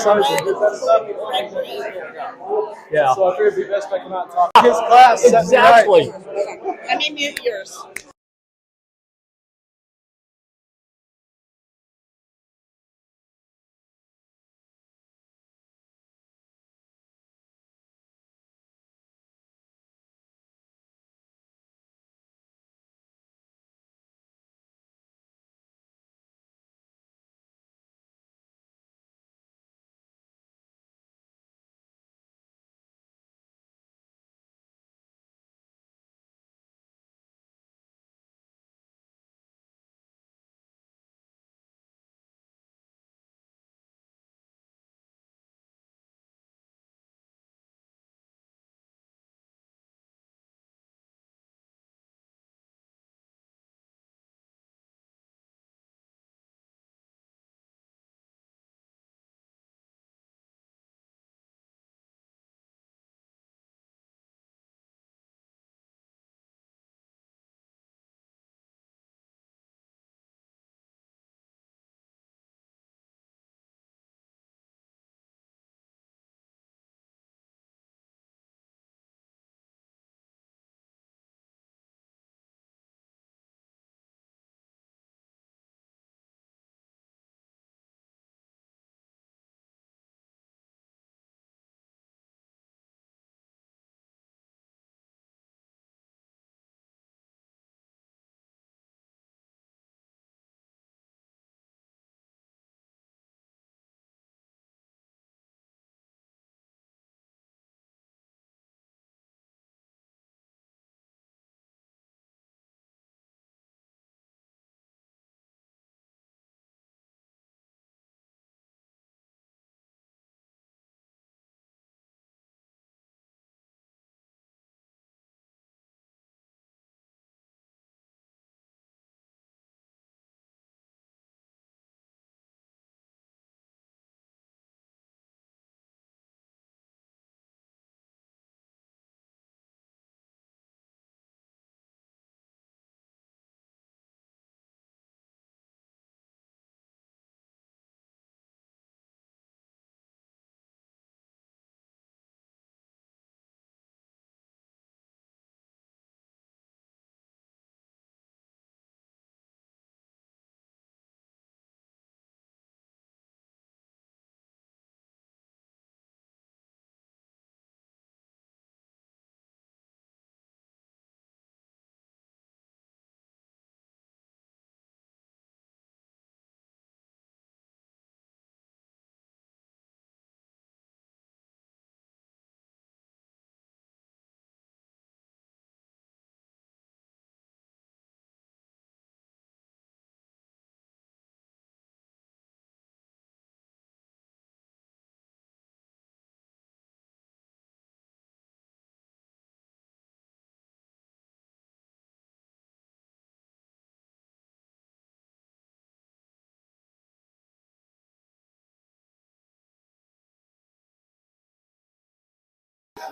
sergeant. Yeah. So I figured it'd be best if I come out and talk. His class. Exactly. Let me mute yours.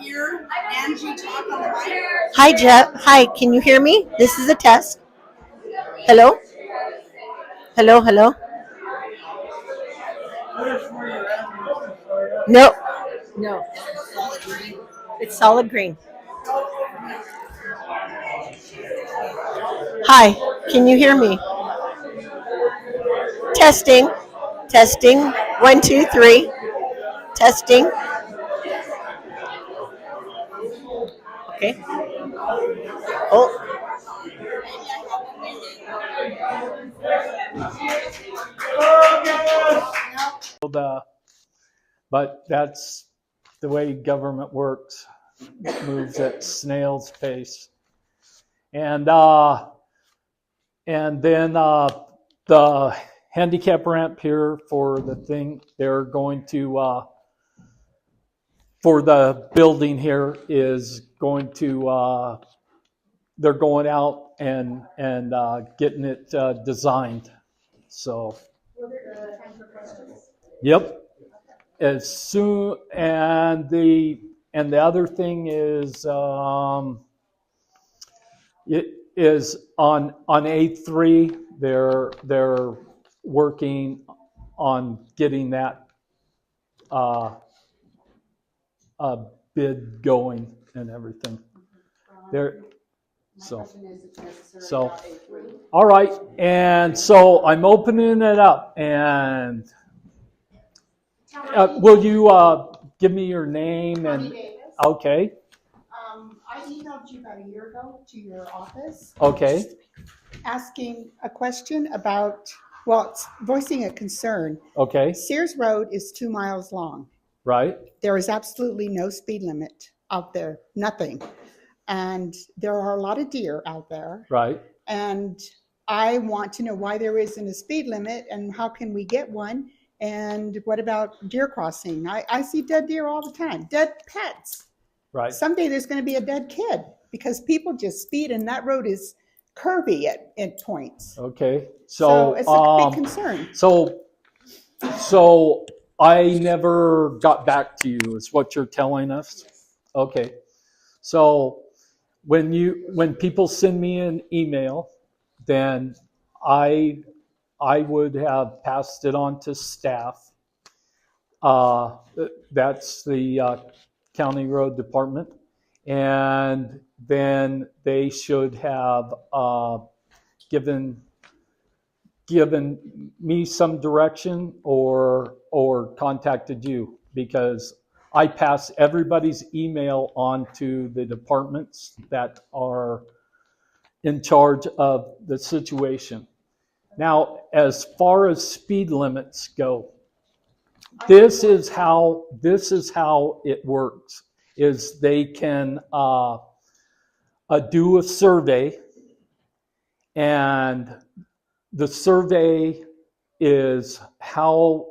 Hear Angie talk on the mic. Hi, Jeff. Hi, can you hear me? This is a test. Hello? Hello, hello? No, no. It's solid green. Hi, can you hear me? Testing. Testing. 1, 2, 3. Testing. Okay. Oh, But that's the way government works. It moves at snail's pace. And then the handicap ramp here for the thing, they're going to for the building here is going to they're going out and getting it designed. So yep. As soon and the other thing is it is on A3. They're working on getting that bid going and everything. There, so, all right, and so I'm opening it up, and will you give me your name and okay? I emailed you about a year ago to your office Okay, asking a question about, well, it's voicing a concern. okay, Sears Road is 2 miles long. right, There is absolutely no speed limit out there, nothing. And there are a lot of deer out there. right. And I want to know why there isn't a speed limit and how can we get one? And what about deer crossing? I see dead deer all the time, dead pets. Right. Someday there's going to be a dead kid because people just speed and that road is curvy at points. Okay, So it's a big concern. So I never got back to you, is what you're telling us? Okay, so when people send me an email, then I would have passed it on to staff. That's the county road department, and then they should have given me some direction or contacted you, because I pass everybody's email on to the departments that are in charge of the situation. Now, as far as speed limits go, this is how it works. Is they can do a survey, and the survey is how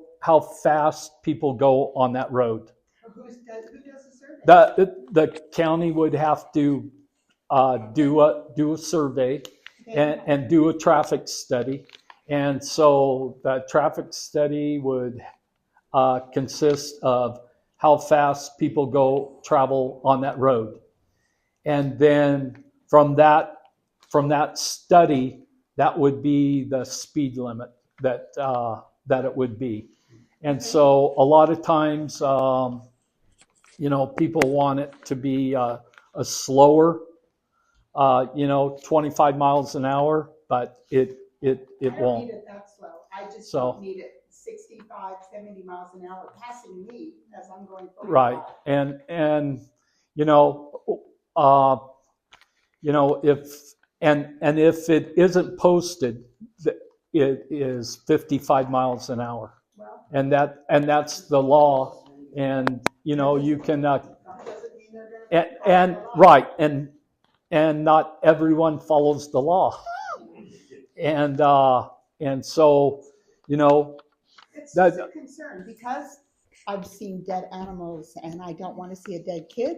fast people go on that road. Who does the survey? The county would have to do a survey and do a traffic study, and so that traffic study would consist of how fast people travel on that road, and then from that study, that would be the speed limit that it would be. And so a lot of times, people want it to be a slower, 25 miles an hour, but it I don't won't. need it that slow. I just So- don't need it 65, 70 miles an hour passing me as I'm going forward. Right, and if it isn't posted, it is 55 miles an hour, Well, and that's the law, and you can that doesn't mean they're going to. and right, and not everyone follows the law, and so It's that- just a concern because I've seen dead animals and I don't want to see a dead kid.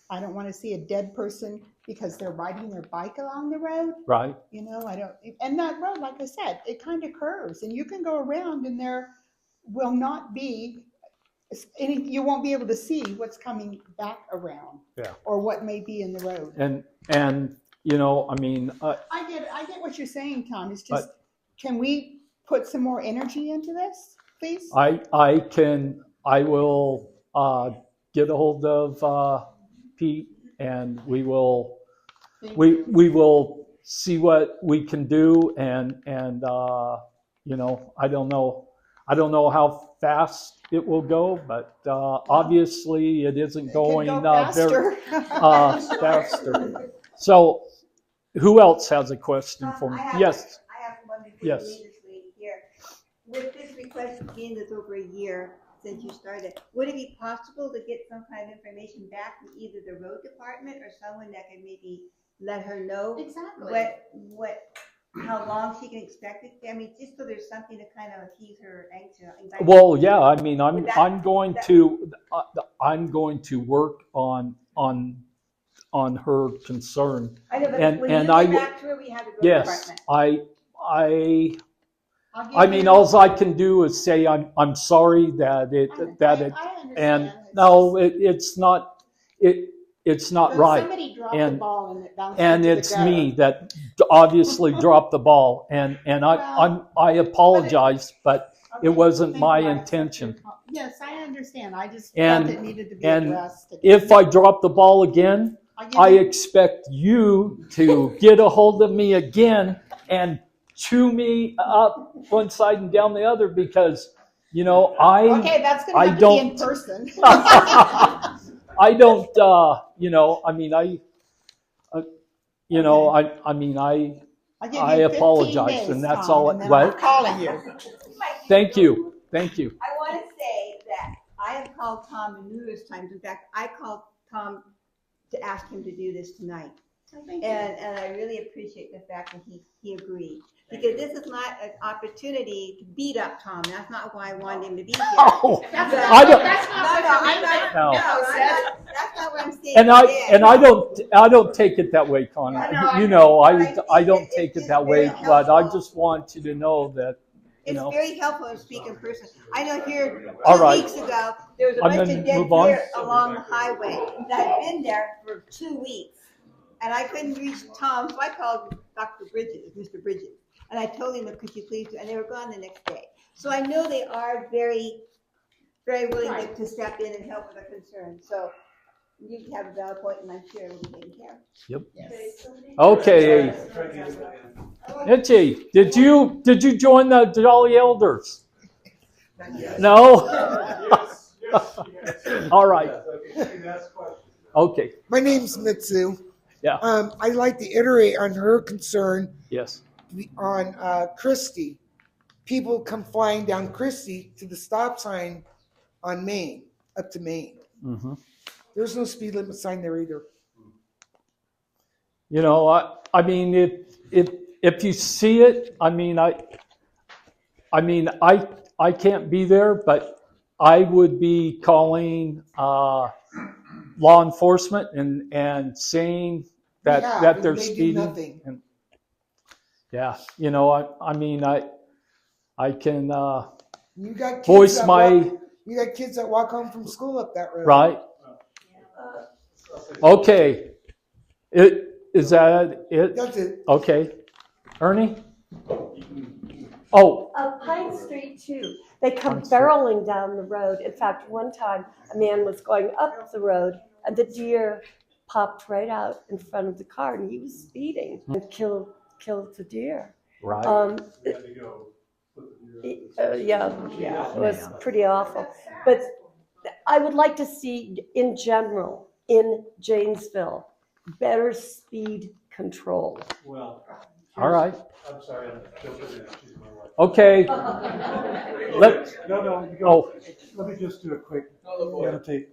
I don't want to see a dead person because they're riding their bike along the road. right, I don't, and that road, like I said, it kind of curves and you can go around and there will not be you won't be able to see what's coming back around. Yeah. Or what may be in the road. and I mean, I get what you're saying, Tom. It's just, can we put some more energy into this, please? I will get a hold of Pete, and we will see what we can do, and I don't know how fast it will go, but obviously it isn't going It could go very faster. faster. So, who else has a question for me? Yes. I have one before Yes. you leave this lady here. With this request being that's over a year since you started, would it be possible to get some kind of information back from either the road department or someone that can maybe let her know Exactly. how long she can expect it? I mean, just so there's something to kind of appease her anxiety. Well, yeah. I mean, I'm Would that- I'm going to work on her concern. I know, but and- when and you I get w- back to her, we have the road Yes, department. I mean, all I can do is say I'm sorry that it and no, it's not right, Somebody dropped And- the ball and it bounced and into the it's gutter. me that obviously dropped the ball, and Well, I apologize, but It wasn't Thank my you. I accept your intention. Yes, I understand. I just And- felt it needed to be and addressed. again. If I drop the ball again, give I you- expect you to get a hold of me again and chew me up one side and down the other because, you know, Okay, that's I gonna have to be in don't- person. I don't, you know, I mean, you know, I mean, I give I you 15 apologize, days, and that's Tom, all. and then I'm What? calling you. Thank you. Thank you. I want to say that I have called Tom numerous times. In fact, I called Tom to ask him to do this tonight. And I really appreciate the fact that he agreed. Because this is not an opportunity to beat up Tom. That's not why I wanted him to be here. Oh, That's But- not- I don't- that's not what I'm meant. No. that's not what I'm saying. And today. I don't take it that way, Connor. I know, I You know. know, But I I think don't that take it's it that just way, very but I helpful. just want you to know that, you It's know. very helpful to speak in person. I know here, All 2 right. weeks ago, there was a I'm bunch gonna of dead move on. deer along the highway that had been there for 2 weeks. And I couldn't reach Tom, so I called Dr. Bridges, Mr. Bridges. And I told him, could you please, and they were gone the next day. So I know they are very, very willing Right. to step in and help with a concern. So you have a valid point, and I'm sure it will be taken care of. Yep. Yes. Okay. Itchy, did you join the Jolly Elders? No? All right. Okay. My name's Mitsu. Yeah. I'd like to iterate on her concern Yes. on Christie. People come flying down Christie to the stop sign on Main, up to Main. Mm-hmm. There's no speed limit sign there either. You know, I mean, if you see it, I mean, I can't be there, but I would be calling law enforcement and saying that Yeah, that they're they do speeding. nothing. And yeah, you know, I mean, I can You got kids voice that my you got kids that walk home from school up that road. right. Okay, is that it? That's it. Okay, Ernie. Oh, Pine Street too. They come Pine Street. barreling down the road. In fact, one time a man was going up the road and the deer popped right out in front of the car and he was speeding and killed the deer. right. Yeah, it was pretty awful. But I would like to see, in general, in Janesville, better speed control. Well, All right. I'm sorry, I'm jumping in. She's my wife. Okay. No, you go. Oh, Let me just do a quick annotate.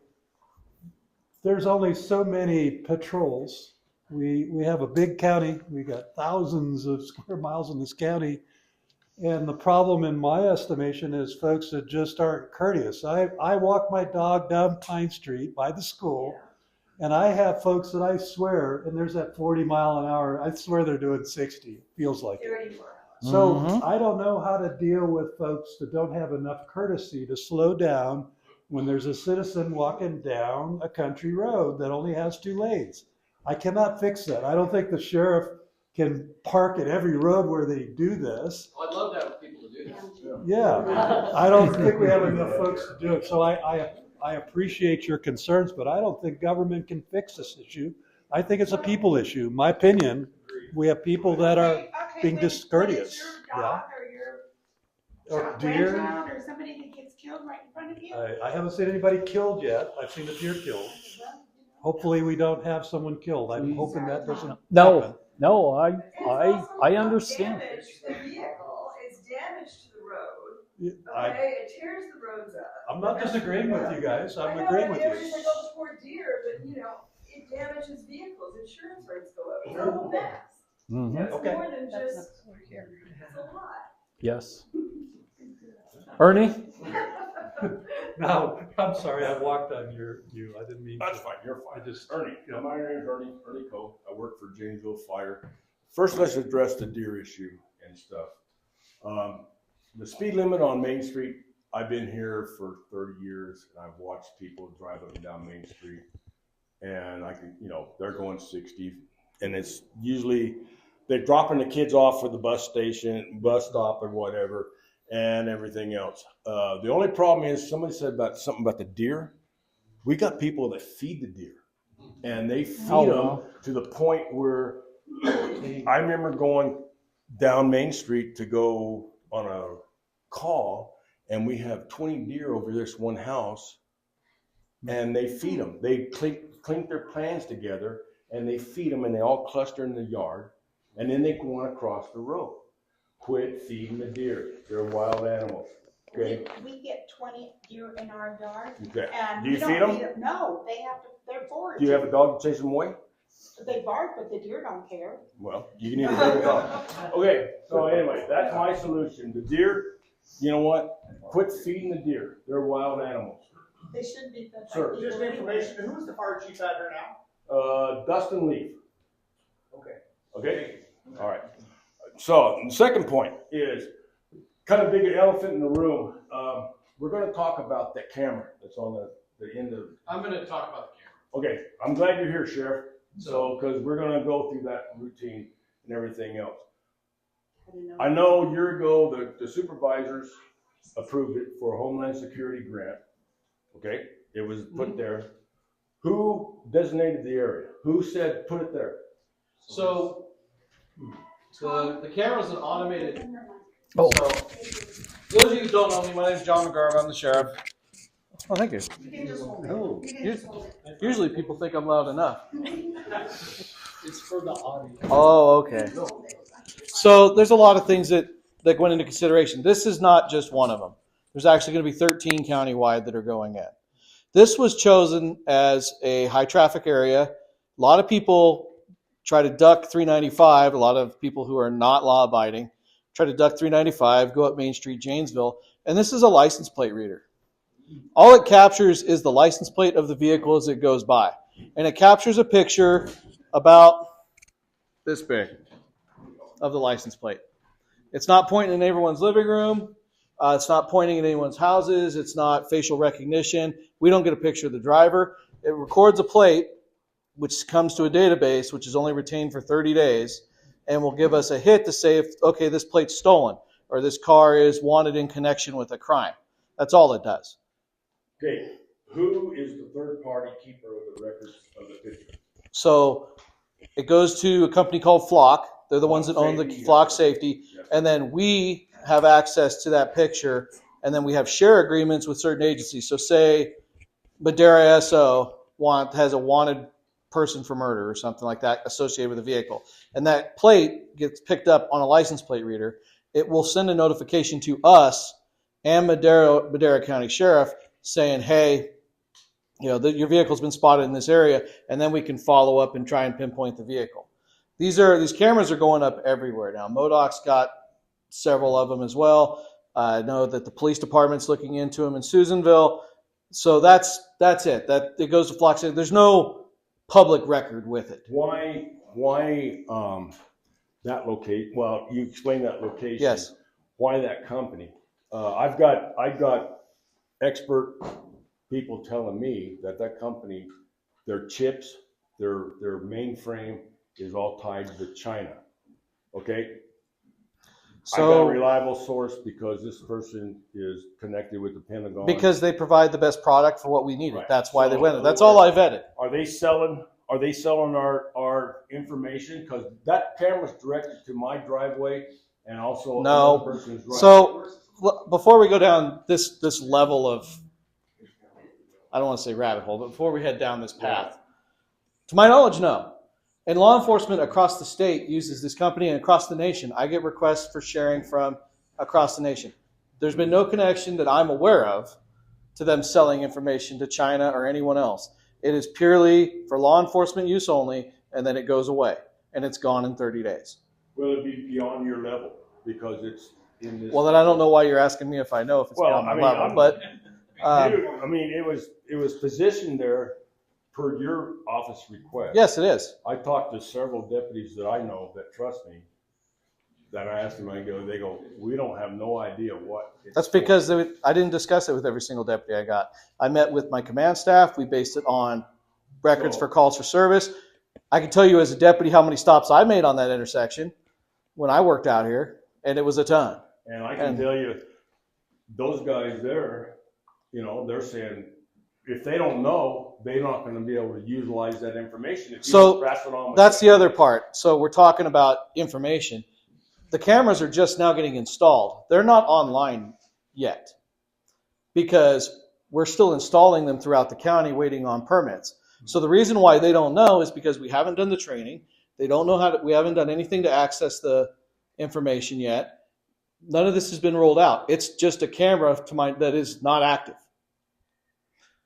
There's only so many patrols. We have a big county. We got thousands of square miles in this county. And the problem in my estimation is folks that just aren't courteous. I walk my dog down Pine Street by the school and I have folks that I swear, and there's that 40 mile an hour, I swear they're doing 60, it feels like it. So I don't know how to deal with folks that don't have enough courtesy to slow down when there's a citizen walking down a country road that only has 2 lanes. I cannot fix that. I don't think the sheriff can park at every road where they do this. I'd love to have people to do that. Yeah, I don't think we have enough folks to do it. So I appreciate your concerns, but I don't think government can fix this issue. I think it's a people issue. My opinion, we have people that are being discourteous. Yeah. Or deer. Grandchild or somebody that gets killed right in front of you? I haven't seen anybody killed yet. I've seen a deer killed. Hopefully we don't have someone killed. I'm hoping that doesn't happen. no, I understand. The vehicle is damage to the road. I- Okay, it tears the roads up. I'm not disagreeing with you guys. I'm I know agreeing that with every you. single poor deer, but it damages vehicles, insurance rates go up. It's a whole mess. Mhm. It's Okay. more than just, it's a lot. Yes. Ernie? No, I'm sorry. I walked on you. I didn't mean That's to. fine, you're fine. I just- Ernie, my name is Ernie Coe. I work for Janesville Fire. First, let's address the deer issue and stuff. The speed limit on Main Street, I've been here for 30 years and I've watched people drive up and down Main Street. And they're going 60 and it's usually, they're dropping the kids off for the bus stop or whatever. and everything else. The only problem is somebody said about something about the deer. We got people that feed the deer, and they feed Oh, them wow. to the point where I remember going down Main Street to go on a call, and we have 20 deer over this one house, and they feed them. They clink their plans together, and they feed them, and they all cluster in the yard, and then they go on across the road. Quit feeding the deer. They're wild animals. Okay. We get 20 deer in our yard, Okay. and Do you we don't feed them? feed them. No, they have to, they're foraged. Do you have a dog to chase them away? They bark, but the deer don't care. Well, you need a bigger dog. Okay, so anyway, that's my solution. The deer, you know what? Quit feeding the deer. They're wild animals. They shouldn't be fed by Sir. people. Just information, who's the fire chief out here now? Dustin Leaf. Okay. Okay? All right. So the second point is kind of big elephant in the room. We're going to talk about that camera that's on the end of. I'm gonna talk about the camera. Okay, I'm glad you're here, Sheriff. So, because we're going to go through that routine and everything else. I know a year ago the supervisors approved it for a Homeland Security grant. Okay, it was put there. Who designated the area? Who said put it there? So, the camera's an automated. Oh. So, those of you who don't know me, my name's John McGarvey. I'm the sheriff. Oh, thank you. You can just hold it. Oh, You can just hold it. usually people think I'm loud enough. It's for the audio. Oh, okay. So there's a lot of things that went into consideration. This is not just one of them. There's actually going to be 13 countywide that are going in. This was chosen as a high traffic area. A lot of people try to duck 395. A lot of people who are not law abiding try to duck 395, go up Main Street, Janesville, and this is a license plate reader. All it captures is the license plate of the vehicle as it goes by. And it captures a picture about this big of the license plate. It's not pointing in everyone's living room. It's not pointing at anyone's houses. It's not facial recognition. We don't get a picture of the driver. It records a plate, which comes to a database, which is only retained for 30 days, and will give us a hit to say, if, okay, this plate's stolen, or this car is wanted in connection with a crime. That's all it does. Okay, who is the third party keeper of the records of the picture? So it goes to a company called Flock. They're the ones that own the Flock Safety. And then we have access to that picture. And then we have share agreements with certain agencies. So say Madera SO has a wanted person for murder or something like that associated with a vehicle. And that plate gets picked up on a license plate reader. It will send a notification to us and Madera County Sheriff saying, hey, you know, your vehicle's been spotted in this area, and then we can follow up and try and pinpoint the vehicle. These cameras are going up everywhere now. MODOC's got several of them as well. I know that the police department's looking into them in Susanville. So that's it. That it goes to Flock. There's no public record with it. Why that location? Well, you explained that location. Yes. Why that company? I've got expert people telling me that company, their chips, their mainframe is all tied to China. Okay. I got a reliable source because this person is connected with the Pentagon. Because they provide the best product for what we needed. Right. That's why they So, went. That's all I vetted. Are they selling our information? Because that camera's directed to my driveway and also No. another person's driveway. So before we go down this level of, I don't want to say rabbit hole, but before we head down this path, to my knowledge, no. And law enforcement across the state uses this company, and across the nation, I get requests for sharing from across the nation. There's been no connection that I'm aware of to them selling information to China or anyone else. It is purely for law enforcement use only, and then it goes away, and it's gone in 30 days. Will it be beyond your level? Because it's in this. Well, then I don't know why you're asking me if I know if it's beyond my level, but Dude, I mean, it was positioned there per your office request. yes, it is. I talked to several deputies that I know that trust me. That I asked them, they go, we don't have no idea what. That's because I didn't discuss it with every single deputy I got. I met with my command staff. We based it on records for calls for service. I can tell you as a deputy how many stops I made on that intersection when I worked out here, and it was a ton. And I can tell you, those guys there, they're saying if they don't know, they're not going to be able to utilize that information. If you So pass it on. that's the other part. So we're talking about information. The cameras are just now getting installed. They're not online yet because we're still installing them throughout the county waiting on permits. So the reason why they don't know is because we haven't done the training. They don't know we haven't done anything to access the information yet. None of this has been rolled out. It's just a camera that is not active.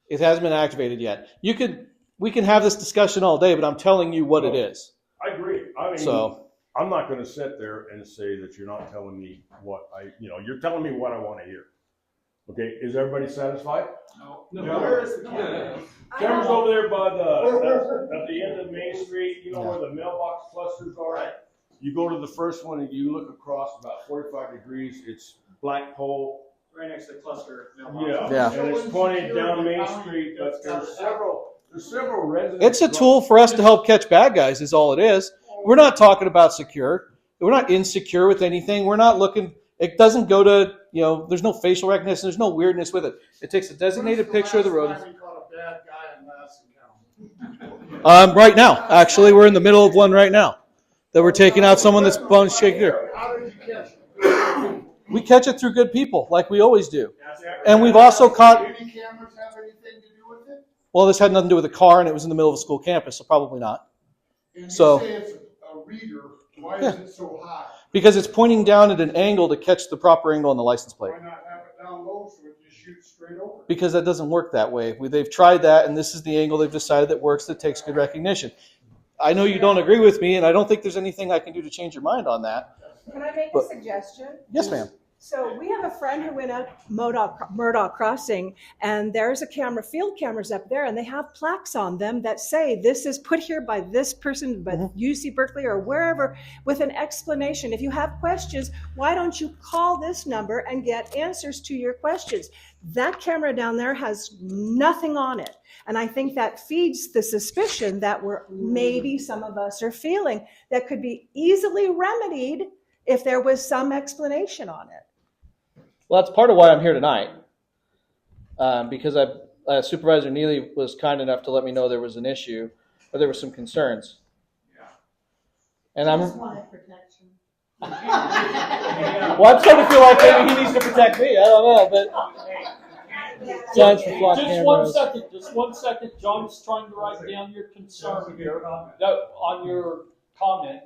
It hasn't been activated yet. We can have this discussion all day, but I'm telling you what it is. I agree. I mean, So I'm not going to sit there and say that you're not telling me what you're telling me what I want to hear. Okay, is everybody satisfied? No. Where is the camera? Camera's over there by at the end of Main Street, where the mailbox clusters are. Right. You go to the first one and you look across about 45 degrees, it's black pole. Right next to the cluster mailbox. Yeah. And it's pointed down Main Street, but there's several residents. it's a tool for us to help catch bad guys is all it is. We're not talking about secure. We're not insecure with anything. We're not looking, it doesn't go to, there's no facial recognition. There's no weirdness with it. It takes a designated picture of the road. Right now, actually, we're in the middle of one right now that we're taking out someone that's bone shaking. How did you catch it? We catch it through good people, like we always do. And we've also caught, Did any cameras have anything to do with it? well, this had nothing to do with the car, and it was in the middle of a school campus, so probably not. And you So- say it's a reader, why Yeah. is it so high? Because it's pointing down at an angle to catch the proper angle on the license plate. Why not have it down low so it just shoots straight over? Because that doesn't work that way. They've tried that, and this is the angle they've decided that works, that takes good recognition. I know you don't agree with me, and I don't think there's anything I can do to change your mind on that. Can I make a But- suggestion? Yes, ma'am. So we have a friend who went up Murdoch Crossing, and there's field cameras up there, and they have plaques on them that say this is put here by this person, by UC Berkeley or wherever, with an explanation. If you have questions, why don't you call this number and get answers to your questions? That camera down there has nothing on it. And I think that feeds the suspicion that maybe some of us are feeling that could be easily remedied if there was some explanation on it. Well, that's part of why I'm here tonight. Because Supervisor Neely was kind enough to let me know there was an issue, or there were some concerns. And I'm protection. well, I'm starting to feel like maybe he needs to protect me. I don't know, but signs for flock cameras. Just 1 second. John's trying to write down your concern here on your comment.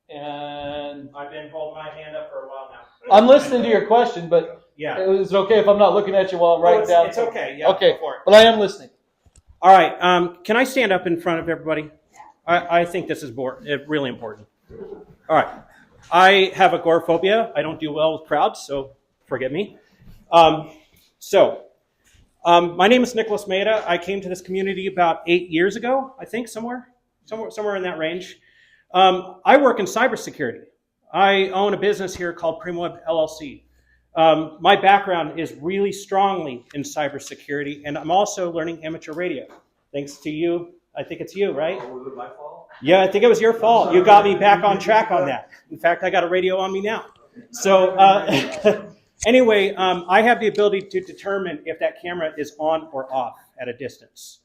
And I've been holding my hand up for a while now. I'm listening to your question, but Yeah. is it okay if I'm not looking at you while I'm writing down? It's okay. Yeah. Okay, Go for it. but I am listening. All right. Can I stand up in front of everybody? I think this is really important. All right. I have agoraphobia. I don't do well with crowds, so forgive me. My name is Nicholas Maida. I came to this community about 8 years ago, I think, somewhere in that range. I work in cybersecurity. I own a business here called PrimWeb LLC. My background is really strongly in cybersecurity, and I'm also learning amateur radio. Thanks to you. I think it's you, right? Was it my fault? Yeah, I think it was your fault. You got me back on track on that. In fact, I got a radio on me now. So anyway, I have the ability to determine if that camera is on or off at a distance,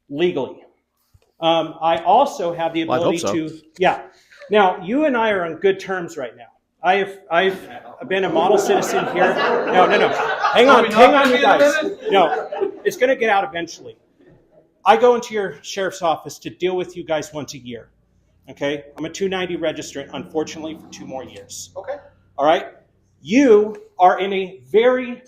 legally. I also have the ability to, yeah. Now, you and I are on good terms right now. I've been a model citizen here. No. Hang on, you guys. No, it's going to get out eventually. I go into your sheriff's office to deal with you guys once a year. Okay? I'm a 290 registrant, unfortunately, for 2 more years. Okay. All right? You are in a very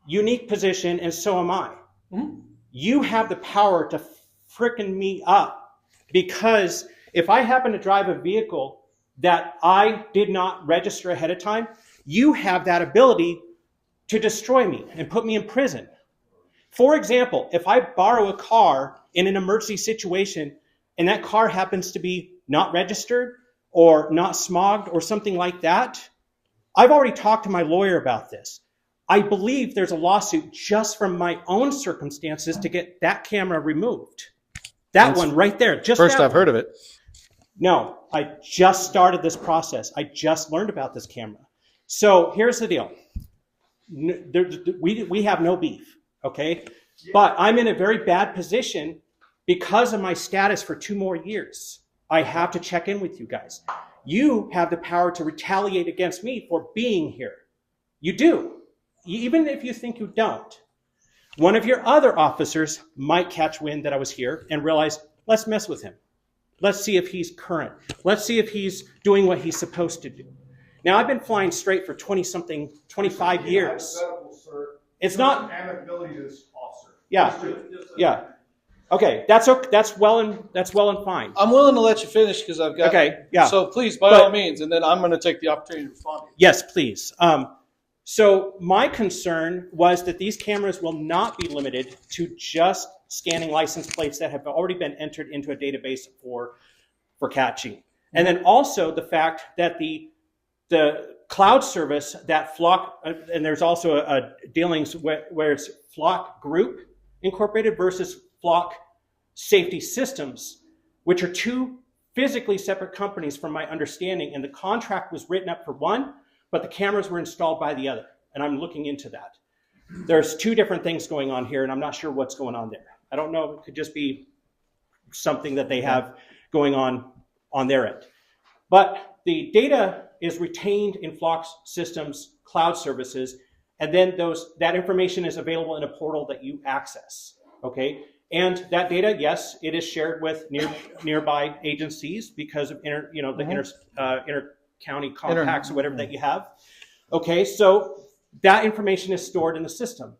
unique position, and so am I. Mm-hmm. You have the power to frickin' me up, because if I happen to drive a vehicle that I did not register ahead of time, you have that ability to destroy me and put me in prison. For example, if I borrow a car in an emergency situation and that car happens to be not registered or not smogged or something like that, I've already talked to my lawyer about this. I believe there's a lawsuit just from my own circumstances to get that camera removed. That one right there. Just First that I've one. heard of it. No, I just started this process. I just learned about this camera. So here's the deal. we have no beef, okay? But I'm in a very bad position because of my status for 2 more years. I have to check in with you guys. You have the power to retaliate against me for being here. You do, even if you think you don't. One of your other officers might catch wind that I was here and realize, let's mess with him. Let's see if he's current. Let's see if he's doing what he's supposed to do. Now, I've been flying straight for 25 years. It's not an ability to this officer. Yeah, yeah. Okay, that's well and fine. I'm willing to let you finish because I've got. Okay, yeah. So please, by all means, and then I'm going to take the opportunity to respond to you. Yes, please. So my concern was that these cameras will not be limited to just scanning license plates that have already been entered into a database for catching. And then also the fact that the cloud service that Flock, and there's also a dealings where it's Flock Group Incorporated versus Flock Safety Systems, which are 2 physically separate companies from my understanding, and the contract was written up for one, but the cameras were installed by the other, and I'm looking into that. There's 2 different things going on here, and I'm not sure what's going on there. I don't know, it could just be something that they have going on their end. But the data is retained in Flock's systems, cloud services, and then that information is available in a portal that you access, okay? And that data, yes, it is shared with nearby agencies because of inter-county compacts or whatever that you have. Okay, so that information is stored in the system.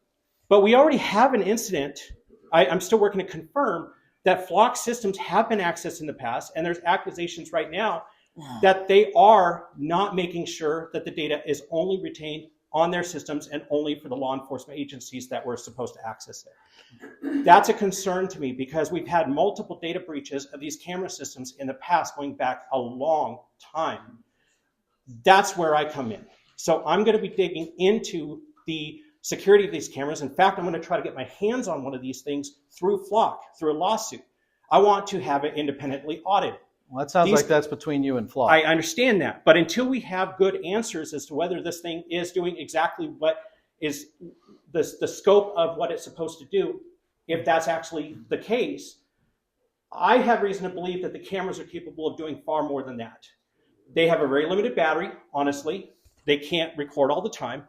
But we already have an incident. I'm still working to confirm that Flock systems have been accessed in the past, and there's accusations right now that they are not making sure that the data is only retained on their systems and only for the law enforcement agencies that were supposed to access it. That's a concern to me because we've had multiple data breaches of these camera systems in the past going back a long time. That's where I come in. So I'm going to be digging into the security of these cameras. In fact, I'm going to try to get my hands on one of these things through Flock, through a lawsuit. I want to have it independently audited. Well, that sounds like that's between you and Flock. I understand that. But until we have good answers as to whether this thing is doing exactly what is the scope of what it's supposed to do, if that's actually the case, I have reason to believe that the cameras are capable of doing far more than that. They have a very limited battery, honestly. They can't record all the time.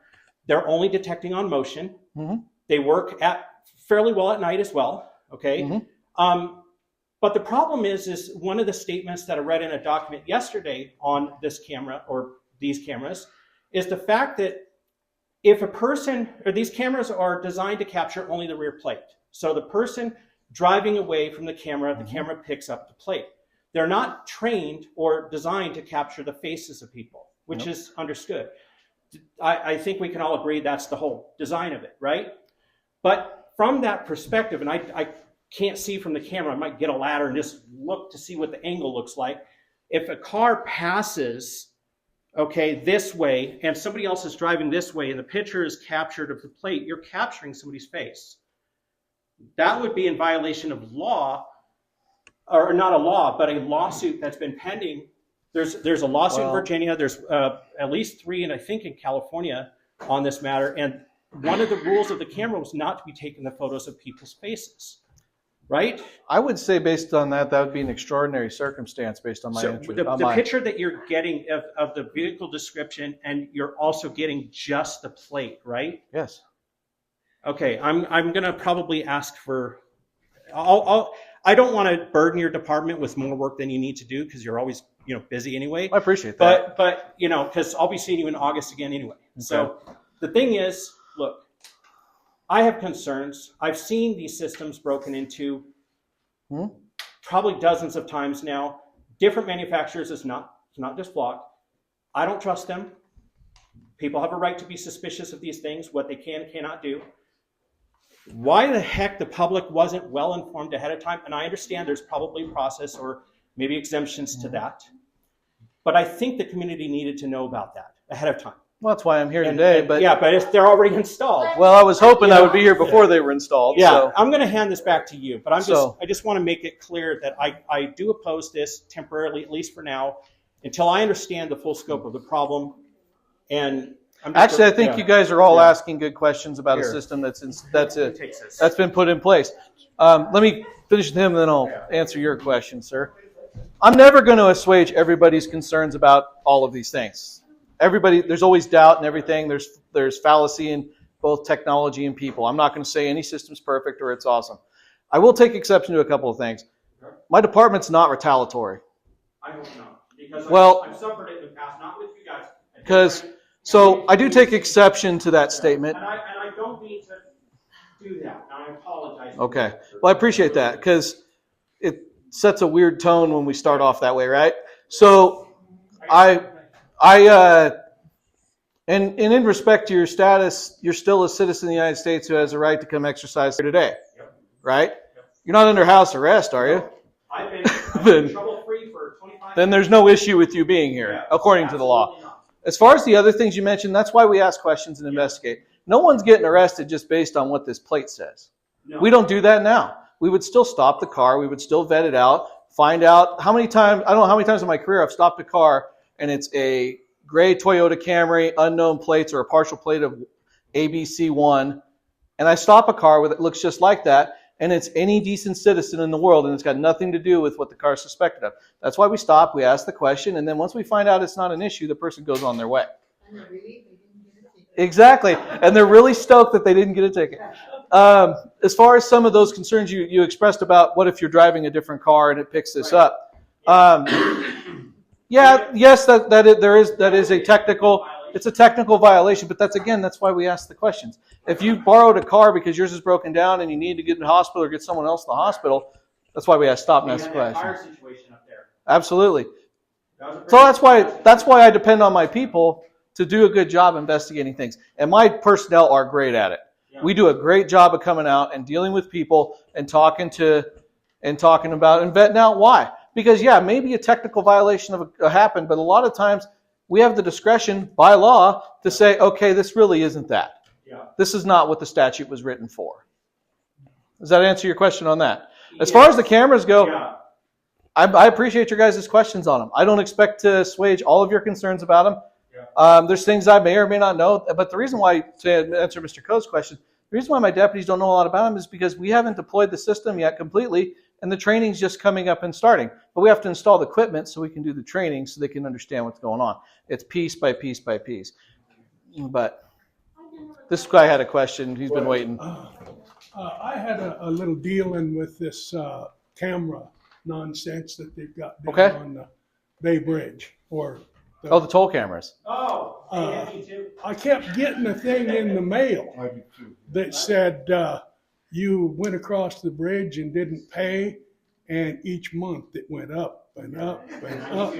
They're only detecting on motion. Mm-hmm. They work fairly well at night as well, okay? Mm-hmm. But the problem is one of the statements that I read in a document yesterday on this camera or these cameras is the fact that if a person, or these cameras are designed to capture only the rear plate. So the person driving away from the camera picks up the plate. They're not trained or designed to capture the faces of people, which is understood. I think we can all agree that's the whole design of it, right? But from that perspective, and I can't see from the camera, I might get a ladder and just look to see what the angle looks like. If a car passes, okay, this way, and somebody else is driving this way, and the picture is captured of the plate, you're capturing somebody's face. That would be in violation of law, or not a law, but a lawsuit that's been pending. There's a lawsuit in Virginia. There's at least 3, and I think in California on this matter. And one of the rules of the camera was not to be taking the photos of people's faces, right? I would say based on that would be an extraordinary circumstance based on my entry. The picture that you're getting of the vehicle description, and you're also getting just the plate, right? Yes. Okay, I'm going to probably ask for. I don't want to burden your department with more work than you need to do because you're always busy anyway. I appreciate that. But because I'll be seeing you in August again anyway. Okay. So the thing is, look, I have concerns. I've seen these systems broken into probably dozens of times now. Different manufacturers. It's not just Flock. I don't trust them. People have a right to be suspicious of these things, what they can and cannot do. Why the heck the public wasn't well informed ahead of time? And I understand there's probably a process or maybe exemptions to that. But I think the community needed to know about that ahead of time. Well, that's why I'm here today. But if they're already installed. Well, I was hoping I would be here before they were installed. Yeah, so. I'm going to hand this back to you. But I just want to make it clear that I do oppose this temporarily, at least for now, until I understand the full scope of the problem. And Actually, I think Yeah. you guys are all Yeah. asking good questions about a Here. system that's Takes this. that's been put in place. Let me finish with him, and then I'll answer your question, sir. I'm never going to assuage everybody's concerns about all of these things. There's always doubt and everything. There's fallacy in both technology and people. I'm not going to say any system's perfect or it's awesome. I will take exception to a couple of things. My department's not retaliatory. I hope not, because Well- I've suffered it in the past, not with you guys. So I do take exception to that statement. And I don't mean to do that, and I apologize. Okay. Well, I appreciate that because it sets a weird tone when we start off that way, right? So and in respect to your status, you're still a citizen of the United States who has a right to come exercise here today, right? You're not under house arrest, are you? I've been trouble-free for 25 Then there's no issue with you being here, according to the law. Absolutely not. As far as the other things you mentioned, that's why we ask questions and investigate. No one's getting arrested just based on what this plate says. No. We don't do that now. We would still stop the car. We would still vet it out, find out how many times, I don't know how many times in my career I've stopped a car and it's a gray Toyota Camry, unknown plates or a partial plate of ABC1. And I stop a car with it looks just like that. And it's any decent citizen in the world, and it's got nothing to do with what the car is suspected of. That's why we stop, we ask the question, and then once we find out it's not an issue, the person goes on their way. Exactly, and they're really stoked that they didn't get a ticket. As far as some of those concerns you expressed about what if you're driving a different car and it picks this up. Yes, that is a technical. It's a technical violation, but that's why we ask the questions. If you borrowed a car because yours is broken down and you need to get in the hospital or get someone else in the hospital, that's why we stop and ask the question. Fire situation up there. Absolutely. So that's why I depend on my people to do a good job investigating things. And my personnel are great at it. Yeah. We do a great job of coming out and dealing with people and talking about and vetting out why. Because maybe a technical violation happened, but a lot of times we have the discretion by law to say, okay, this really isn't that. Yeah. This is not what the statute was written for. Does that answer your question on that? As far as the cameras go, I appreciate your guys' questions on them. I don't expect to assuage all of your concerns about them. Yeah. There's things I may or may not know, but the reason why, to answer Mr. Coe's question, the reason why my deputies don't know a lot about them is because we haven't deployed the system yet completely, and the training's just coming up and starting. But we have to install the equipment so we can do the training so they can understand what's going on. It's piece by piece by piece. But this guy had a question. He's been waiting. I had a little dealing with this camera nonsense that they've got down on the Bay Bridge. The toll cameras. I kept getting a thing in the mail that said you went across the bridge and didn't pay, and each month it went up and up and up,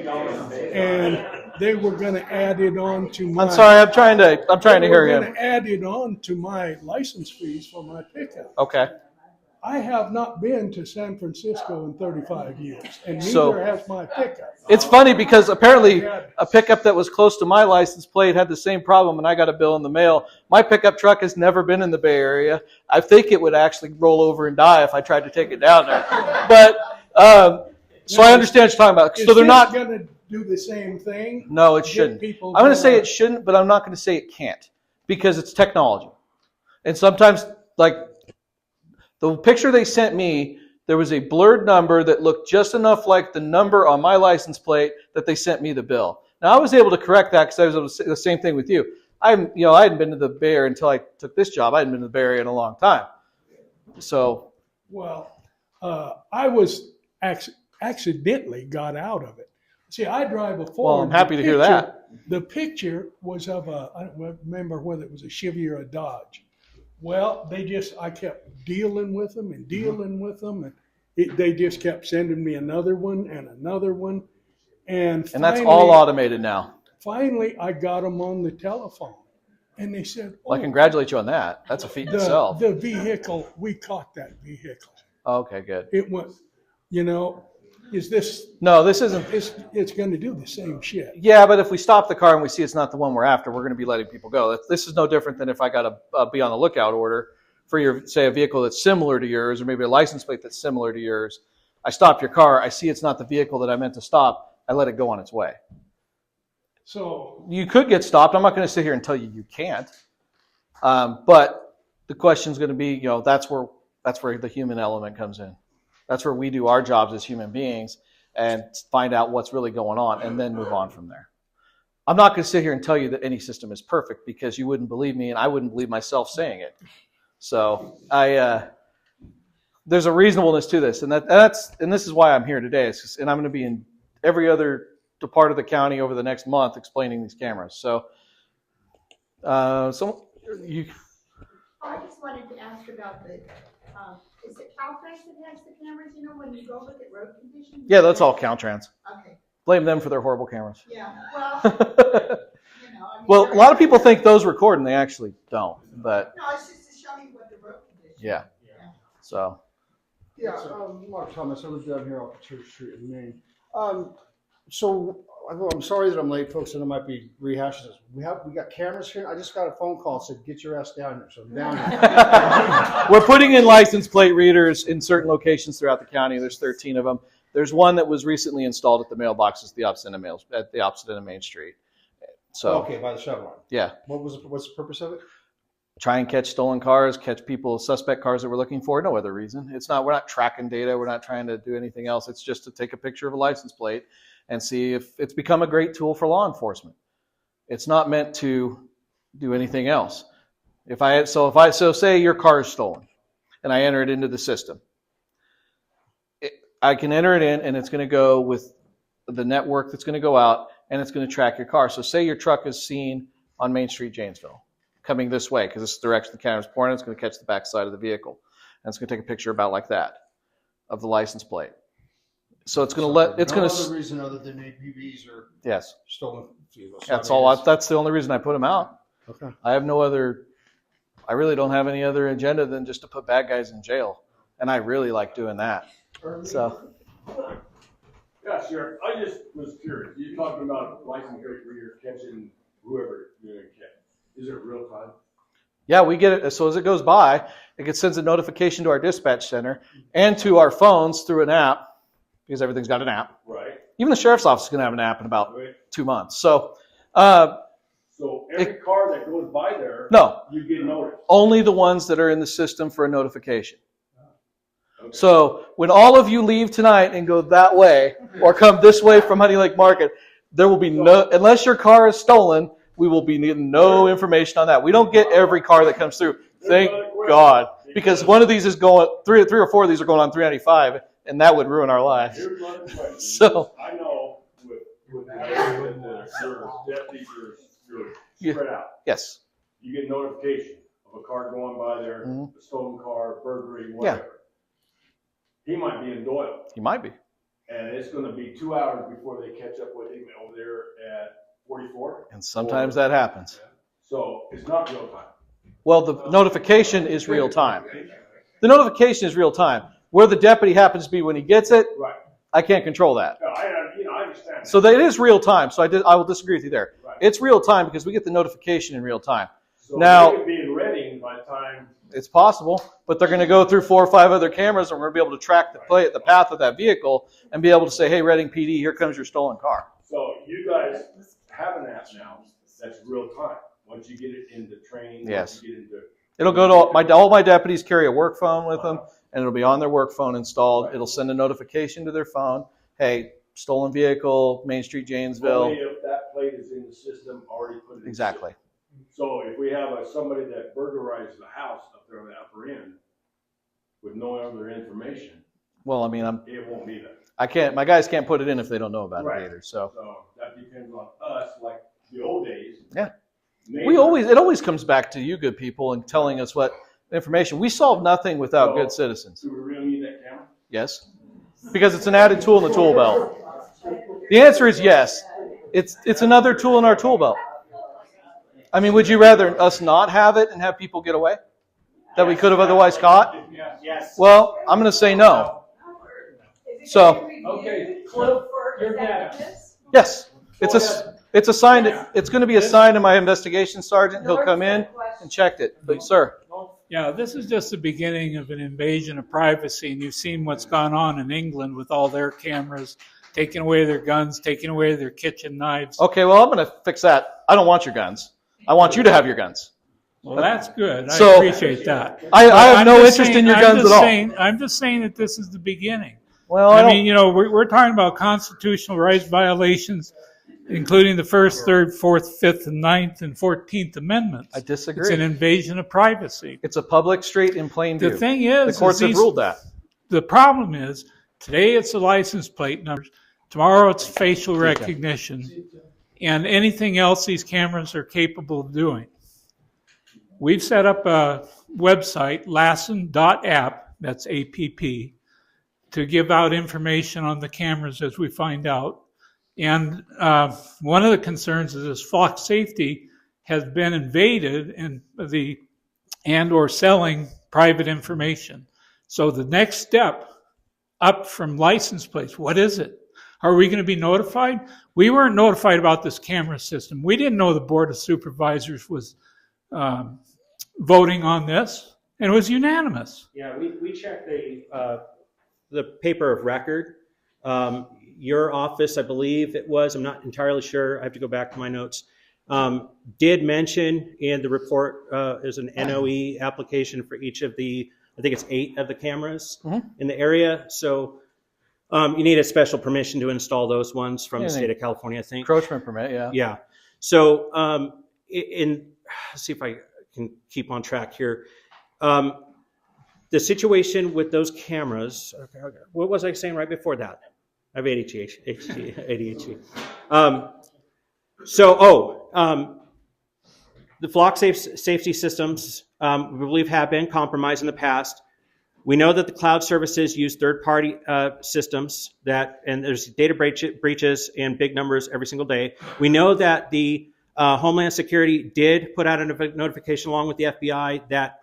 and they were going to add it on to my. I'm sorry. I'm trying to hear him. They were going to add it on to my license fees for my pickup. Okay. I have not been to San Francisco in 35 years, and So- neither has my pickup. It's funny because apparently a pickup that was close to my license plate had the same problem, and I got a bill in the mail. My pickup truck has never been in the Bay Area. I think it would actually roll over and die if I tried to take it down there. But so I understand what you're talking about. So they're not going to do the same thing. No, it Get shouldn't. people I'm going to say going- it shouldn't, but I'm not going to say it can't because it's technology. And sometimes, like the picture they sent me, there was a blurred number that looked just enough like the number on my license plate that they sent me the bill. Now I was able to correct that because I was able to say the same thing with you. I hadn't been to the Bay Area until I took this job. I hadn't been to the Bay Area in a long time. So, Well, I was accidentally got out of it. See, I drive a Ford. Well, I'm happy to hear picture- that. The picture was of I don't remember whether it was a Chevy or a Dodge. Well, I kept dealing with them and dealing with them, and they just kept sending me another one and another one. And that's all automated now. Finally, I got them on the telephone, and they said, Well, I congratulate you on that. That's a feat in itself. the vehicle, we caught that vehicle. Okay, good. It went, is this, No, this isn't. it's going to do the same shit. Yeah, but if we stop the car and we see it's not the one we're after, we're going to be letting people go. This is no different than if I got a be on the lookout order for a vehicle that's similar to yours, or maybe a license plate that's similar to yours. I stop your car. I see it's not the vehicle that I meant to stop. I let it go on its way. So, You could get stopped. I'm not going to sit here and tell you you can't. But the question's going to be, that's where the human element comes in. That's where we do our jobs as human beings and find out what's really going on and then move on from there. I'm not going to sit here and tell you that any system is perfect because you wouldn't believe me and I wouldn't believe myself saying it. So there's a reasonableness to this, and this is why I'm here today. And I'm going to be in every other part of the county over the next month explaining these cameras. So, I just wanted to ask about the, is it Caltrans that has the cameras, when you go look at road conditions? Yeah, that's all Caltrans. Okay, Blame them for their horrible cameras. yeah, well, Well, a lot of people think those record, and they actually don't. But no, it's just to show you what the road conditions. yeah. So Yeah, Mark Thomas, I live down here off of Church Street in Maine. So I'm sorry that I'm late, folks, and I might be rehashing this. We got cameras here. I just got a phone call that said, get your ass down here. So I'm down here. we're putting in license plate readers in certain locations throughout the county. There's 13 of them. There's one that was recently installed at the mailboxes at the opposite end of Main Street. So Okay, by the Chevron. yeah, What's the purpose of it? try and catch stolen cars, catch people, suspect cars that we're looking for. No other reason. We're not tracking data. We're not trying to do anything else. It's just to take a picture of a license plate and see if it's become a great tool for law enforcement. It's not meant to do anything else. So say your car is stolen and I enter it into the system. I can enter it in and it's going to go with the network that's going to go out and it's going to track your car. So say your truck is seen on Main Street, Janesville, coming this way because this is the direction the camera's pointing. It's going to catch the back side of the vehicle and it's going to take a picture about like that of the license plate. So it's going to No other reason other than APVs or yes, stolen vehicles. that's all. That's the only reason I put them out. Okay. I really don't have any other agenda than just to put bad guys in jail, and I really like doing that. So Yeah, Sheriff, I just was curious. You're talking about license plate reader catching whoever you're going to catch. Is it real time? yeah, we get it. So as it goes by, it sends a notification to our dispatch center and to our phones through an app because everything's got an app. Right. Even the sheriff's office is going to have an app in about 2 months. So So every car that goes by there, no, you get noticed. only the ones that are in the system for a notification. Okay. So when all of you leave tonight and go that way or come this way from Honey Lake Market, there will be unless your car is stolen, we will be needing no information on that. We don't get every car that comes through. Thank God. Because one of these is going, three or four of these are going on 395, and that would ruin our lives. Here's my question. So I know with the deputies are spread out. yes. You get notification of a car going by there, a stolen car, burglary, whatever. He might be in Doyle. He might be. And it's going to be 2 hours before they catch up with him over there at 44. And sometimes that happens. So it's not real time. Well, the notification is real time. The notification is real time. Where the deputy happens to be when he gets it, Right. I can't control that. No, I understand that. So that it is real time. So I will disagree with you there. Right. It's real time because we get the notification in real time. So Now- they could be in Reading by the time. It's possible, but they're going to go through 4 or 5 other cameras, and we're going to be able to track the path of that vehicle and be able to say, "Hey, Reading PD, here comes your stolen car." So you guys have an app now that's real time. Once you get it into training, Yes. once you get into It'll go to all my deputies carry a work phone with them, and it'll be on their work phone installed. It'll send a notification to their phone. Hey, stolen vehicle, Main Street, Janesville. only if that plate is in the system already put it in. Exactly. So if we have somebody that burglarized the house up there on the upper end with no other information, Well, I mean, it won't be there. my guys can't put it in if they don't know about Right. it either. So So that depends on us, like the old days. yeah, Neighbors- it always comes back to you good people and telling us what information. We solve nothing without good citizens. Do we really need that camera? Yes, because it's an added tool in the tool belt. The answer is yes. It's another tool in our tool belt. I mean, would you rather us not have it and have people get away that we could have otherwise caught? Yes. Well, I'm going to say no. So Okay, Cliff, your data. yes, it's assigned. It's going to be assigned to my investigation sergeant. He'll come in and check it. But sir, Yeah, this is just the beginning of an invasion of privacy, and you've seen what's gone on in England with all their cameras taking away their guns, taking away their kitchen knives. Okay, well, I'm going to fix that. I don't want your guns. I want you to have your guns. Well, that's good. I So, appreciate that. I have I'm no just interest saying- in your I'm guns just at all. saying- I'm just saying that this is the beginning. Well, I mean, you know, we're talking about constitutional rights violations, including the First, Third, Fourth, Fifth, and Ninth, and 14th Amendments. I disagree. It's an invasion of privacy. It's a public street in plain view. The thing is, the courts have ruled that. The problem is, today it's the license plate numbers, tomorrow it's facial recognition, and anything else these cameras are capable of doing. We've set up a website, lassen.app, that's APP, to give out information on the cameras as we find out. And one of the concerns is this Fox Safety has been invaded and or selling private information. So the next step up from license plates, what is it? Are we going to be notified? We weren't notified about this camera system. We didn't know the Board of Supervisors was voting on this, and it was unanimous. Yeah, we checked the paper of record. Your office, I believe it was, I'm not entirely sure, I have to go back to my notes, did mention in the report there's an NOE application for each of the, I think it's 8 of the cameras in the area. So you need a special permission to install those ones from the state of California, I think. Encroachment permit, yeah. Yeah. So let's see if I can keep on track here. The situation with those cameras, what was I saying right before that? I have ADHD. The flock safety systems, we believe, have been compromised in the past. We know that the cloud services use third-party systems and there's data breaches in big numbers every single day. We know that the Homeland Security did put out a notification along with the FBI that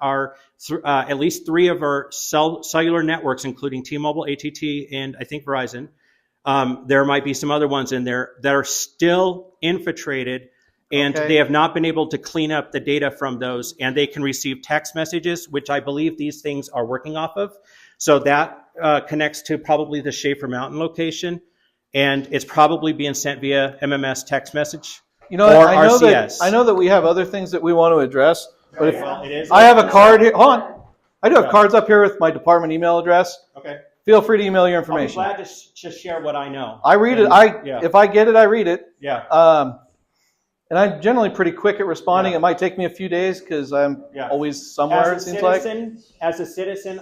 at least 3 of our cellular networks, including T-Mobile, AT&T, and I think Verizon, there might be some other ones in there that are still infiltrated, and they have not been able to clean up the data from those, and they can receive text messages, which I believe these things are working off of. So that connects to probably the Schaefer Mountain location, and it's probably being sent via MMS text message. You know, or I know RCS. that I know that we have other things that we want to address, but if Well, it is I have a card here, hold on. I do have cards up here with my department email address. Okay. Feel free to email your I'll be information. glad to share what I know. I read it. If I get it, I read it. Yeah. And I'm generally pretty quick at responding. It might take me a few days because I'm always somewhere. It seems like. As a citizen,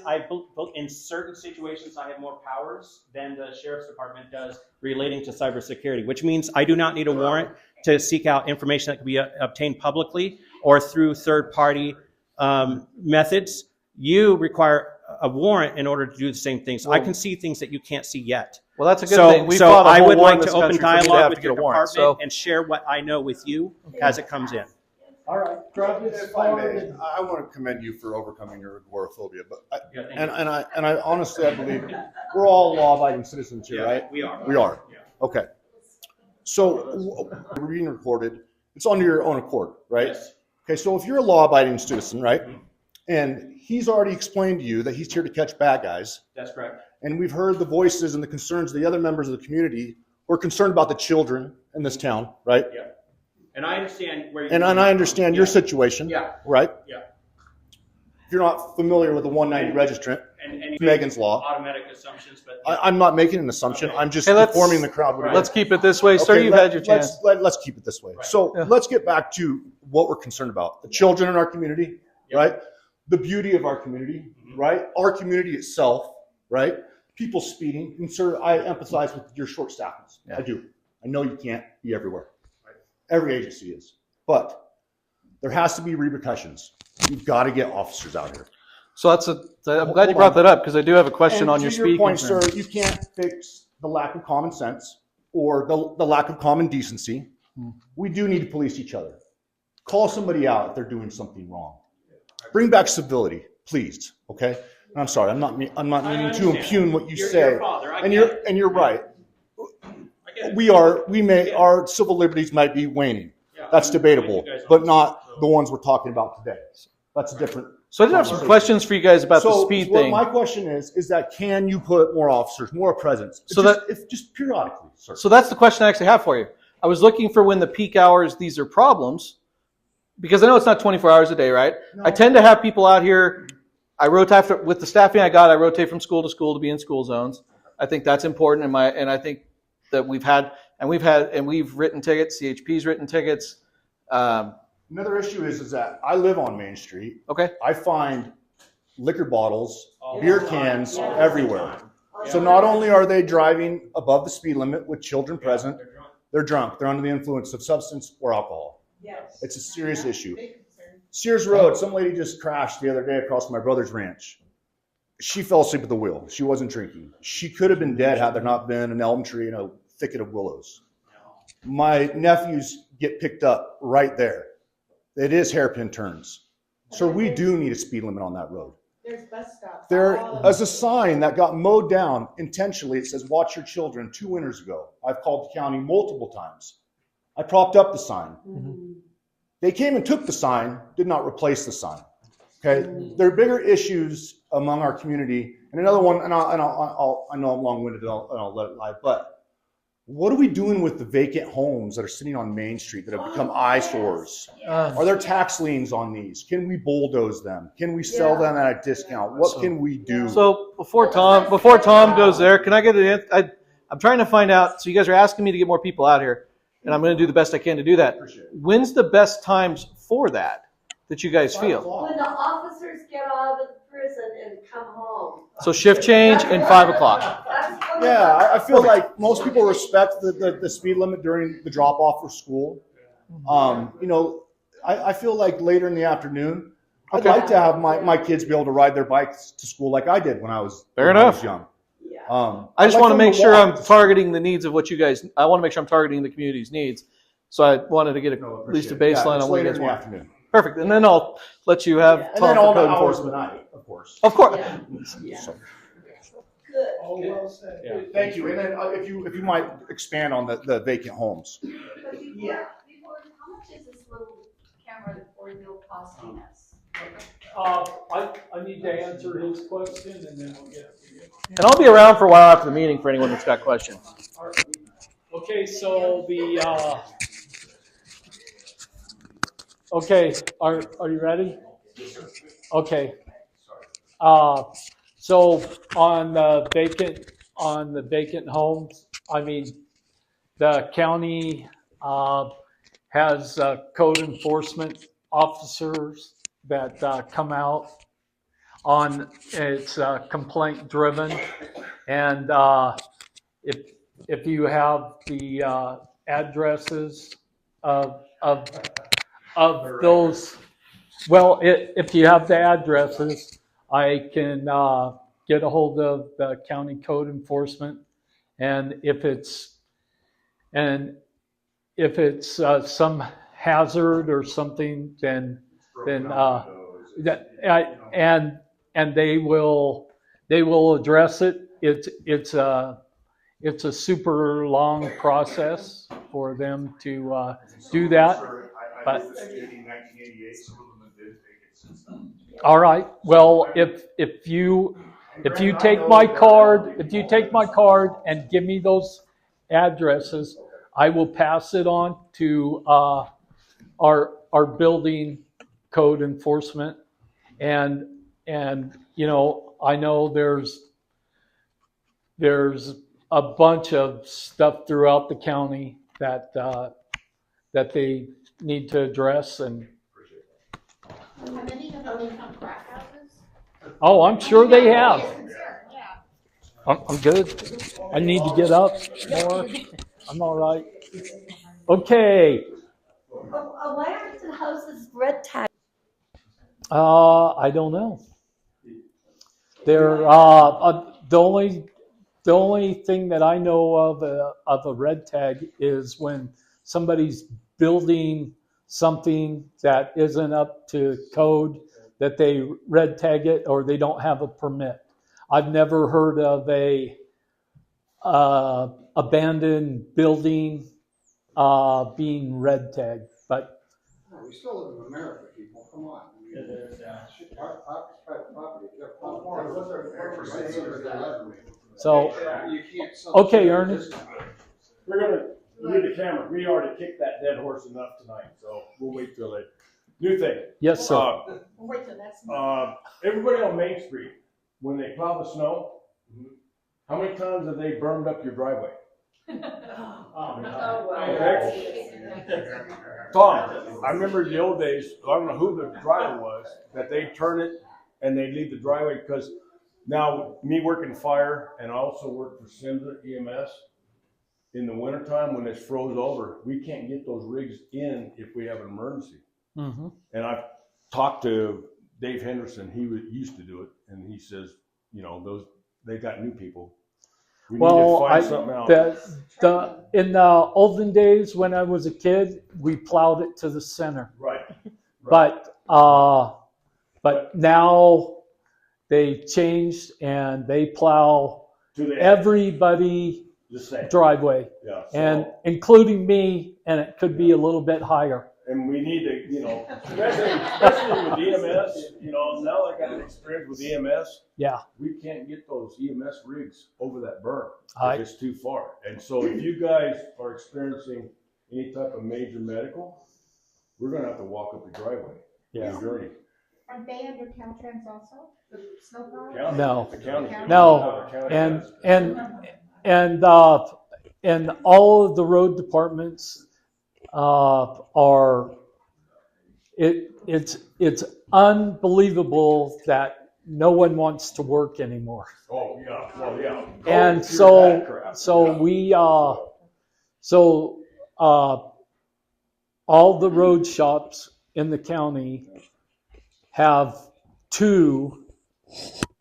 in certain situations, I have more powers than the sheriff's department does relating to cybersecurity, which means I do not need a warrant to seek out information that can be obtained publicly or through third-party methods. You require a warrant in order to do the same thing. So I can see things that you can't see yet. Well, that's a good thing. We've fought a I whole would war in like to this open country for me to dialogue have with to your get a warrant, department and share what I know with you as it comes in. All right, If I may, I want to commend you for overcoming your agoraphobia, but I honestly, I believe we're all law-abiding citizens here, right? We are. We are. Okay. So we're being recorded. It's on your own accord, right? Yes. Okay. So if you're a law-abiding citizen, right, and he's already explained to you that he's here to catch bad guys. That's correct. And we've heard the voices and the concerns of the other members of the community who are concerned about the children in this town, right? Yeah. And I understand where you're And I understand your situation, right? Yeah. If you're not familiar with the 190 registrant, And Megan's Law. Automatic assumptions, but I'm not making an assumption. I'm just Hey, let's- informing the crowd. What it Let's is. keep it this way, sir. Okay, You've had your chance. Let's keep it this way. So let's get back to what we're concerned about. The children in our community, right? The beauty of our community, right? Our community itself, right? People speeding. And sir, I empathize with your short staffness. I do. I know you can't be everywhere. Every agency is. But there has to be repercussions. You've got to get officers out here. So I'm glad you brought that up because I do have a question on your to speed point, concern. sir, you can't fix the lack of common sense or the lack of common decency. We do need to police each other. Call somebody out if they're doing something wrong. Bring back civility, please. Okay? And I'm sorry, I'm not meaning to impugn what you say. You're father. And you're right. Our civil liberties might be waning. That's debatable, but not the ones we're talking about today. That's a different So I did have some questions for you guys about the speed what thing. my question is that can you put more officers, more presence? So Just periodically, sir. So that's the question I actually have for you. I was looking for when the peak hours, these are problems, because I know it's not 24 hours a day, right? No. I tend to have people out here. I rotate with the staffing I got. I rotate from school to be in school zones. I think that's important. And I think that we've written tickets. CHP's written tickets. Another issue is that I live on Main Street. Okay. I find liquor bottles, beer cans everywhere. So not only are they driving above the speed limit with children present, they're drunk. They're under the influence of substance or alcohol. Yes. It's a serious issue. Sears Road, some lady just crashed the other day across my brother's ranch. She fell asleep at the wheel. She wasn't drinking. She could have been dead had there not been an elm tree and a thicket of willows. My nephews get picked up right there. It is hairpin turns. So we do need a speed limit on that road. There's bus stops. There is a sign that got mowed down intentionally. It says, "Watch your children," 2 winters ago. I've called the county multiple times. I propped up the sign. Mm-hmm. They came and took the sign, did not replace the sign. Okay, there are bigger issues among our community. And another one, I know I'm long-winded and I'll let it lie, but what are we doing with the vacant homes that are sitting on Main Street that have become eyesores? Are there tax liens on these? Can we bulldoze them? Can we sell them at a discount? What can we do? So before Tom goes there, can I get an answer? I'm trying to find out. So you guys are asking me to get more people out here, and I'm going to do the best I can to do that. When's the best times for that you guys feel? When the officers get out of the prison and come home. So shift change and 5 o'clock. Yeah, I feel like most people respect the speed limit during the drop off for school. I feel like later in the afternoon, I'd like to have my kids be able to ride their bikes to school like I did when I was young. I just want to make sure I'm targeting the needs of what you guys. I want to make sure I'm targeting the community's needs. So I wanted to get at least a baseline on what you guys want. Afternoon. Perfect, and then I'll let you have And Tom then for all the code hours of enforcement. the night, of course. Of course. So, Good. Oh, well said. thank you. And then if you might expand on the vacant homes. Yeah. How much is this little camera for you costing us? I need to answer his question and then we'll get it to you. And I'll be around for a while after the meeting for anyone that's got questions. Okay, so okay, are you ready? Okay. So on the vacant homes, I mean, the county has code enforcement officers that come out on, it's complaint driven, and if you have the addresses of those, well, if you have the addresses, I can get a hold of the county code enforcement, and if it's some hazard or something, then they will address it. It's a super long process for them to do that. But all right. Well, if you take my card, and give me those addresses, I will pass it on to our building code enforcement, and I know there's a bunch of stuff throughout the county that they need to address. And Have any of them become crack houses? oh, I'm sure they have. I'm good. I need to get up more. I'm all right. Okay. Why aren't the houses red tagged? I don't know. They're the only thing that I know of a red tag is when somebody's building something that isn't up to code, that they red tag it, or they don't have a permit. I've never heard of a abandoned building being red tagged, but We still live in America, people. Come on. So, okay, Ernie. We need the camera. We already kicked that dead horse enough tonight, so we'll wait till later. New thing. Yes, sir. We'll wait till that's. Everybody on Main Street, when they plow the snow, how many times have they burned up your driveway? Tom, I remember the old days, I don't know who the driver was, that they'd turn it and they'd leave the driveway, because now me working fire and I also work for Simba EMS, in the wintertime when it's froze over, we can't get those rigs in if we have an emergency. Mm-hmm. And I've talked to Dave Henderson, he used to do it, and he says, you know, they got new people. We need to find something out. In the olden days when I was a kid, we plowed it to the center. Right. But now they changed and they plow everybody driveway, yeah, and including me, and it could be a little bit higher. And we need to, you know, especially with EMS, you know, now I got experience with EMS. Yeah. We can't get those EMS rigs over that berm. Right. It's too far. And so if you guys are experiencing any type of major medical, we're going to have to walk up the driveway. Yeah. Journey. Are they under Caltrans also? The snowplow? No. The county. No. And all of the road departments it's unbelievable that no one wants to work anymore. Oh yeah, well yeah. And all the road shops in the county have 2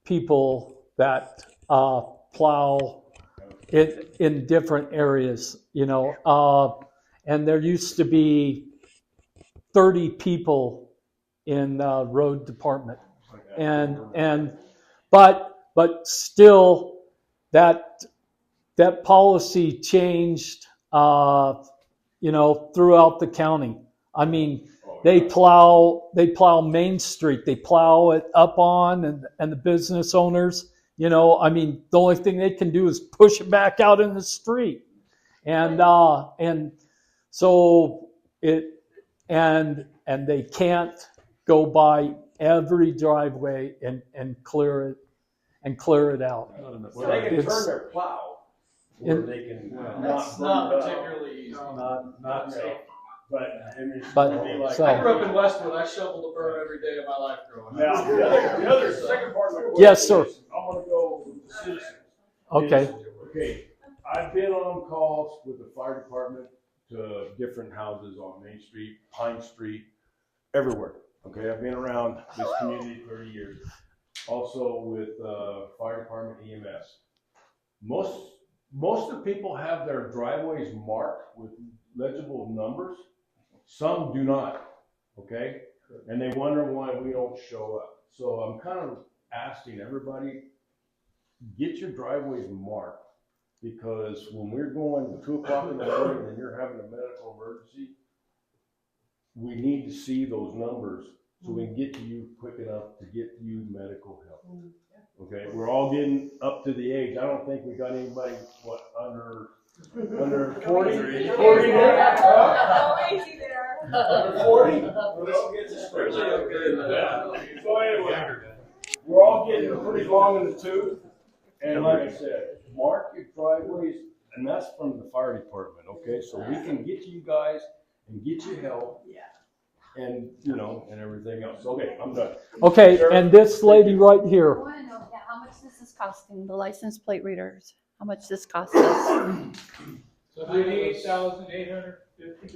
people that plow it in different areas, you know, and there used to be 30 people in the road department, but still that policy changed, you know, throughout the county. I mean, they plow Main Street, they plow it up on, and the business owners, you know, I mean, the only thing they can do is push it back out in the street, and so and they can't go by every driveway and clear it out. Well, they can turn their plow, or they can not particularly easy. Not safe. But I mean, I grew up in Westwood. I shoveled a burn every day of my life growing up. Now, the other second part of my question Yes, sir. is, I want to go with the citizens. Okay. Okay, I've been on calls with the fire department to different houses on Main Street, Pine Street, everywhere. Okay, I've been around this community 30 years. Also with fire department EMS. Most of the people have their driveways marked with legible numbers. Some do not, okay? And they wonder why we don't show up. So I'm kind of asking everybody, get your driveways marked, because when we're going 2 o'clock in the morning and you're having a medical emergency, we need to see those numbers so we can get to you quick enough to get you medical help. Okay, we're all getting up to the age. I don't think we got anybody, under 40? 40 there? No easy there. Under 40? So anyway, we're all getting pretty long in the tooth. And like I said, mark your driveways, and that's from the fire department, okay? So we can get you guys and get you help. Yeah. And, you know, and everything else. Okay, I'm done. Okay, and this lady right I here. want to know, how much this is costing, the license plate readers? How much this costs us? So $98,850 is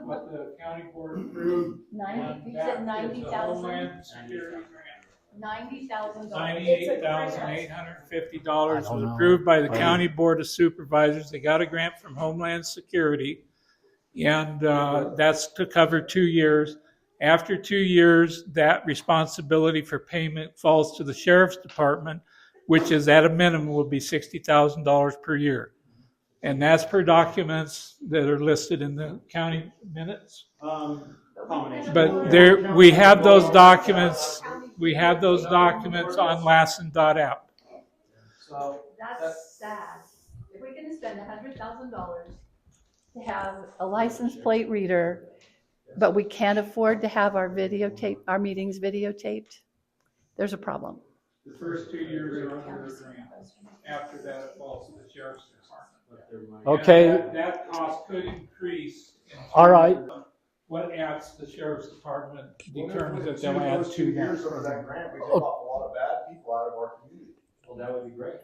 what the county board approved. You said 90,000? Homeland Security grant. $90,000. $98,850 was approved by the County Board of Supervisors. They got a grant from Homeland Security, and that's to cover 2 years. After 2 years, that responsibility for payment falls to the Sheriff's Department, which is at a minimum will be $60,000 per year. And that's per documents that are listed in the county minutes. But there, we have those documents, on lassen.app. So That's sad. If we're gonna spend $100,000 to have a license plate reader, but we can't afford to have our meetings videotaped, there's a problem. The first 2 years are under a grant. After that, it falls to the sheriff's department. Okay. And that cost could increase. All right. What adds the sheriff's department determines that they'll add Those 2 to years that. under that grant, we take off a lot of bad people out of our community. Well, that would be great.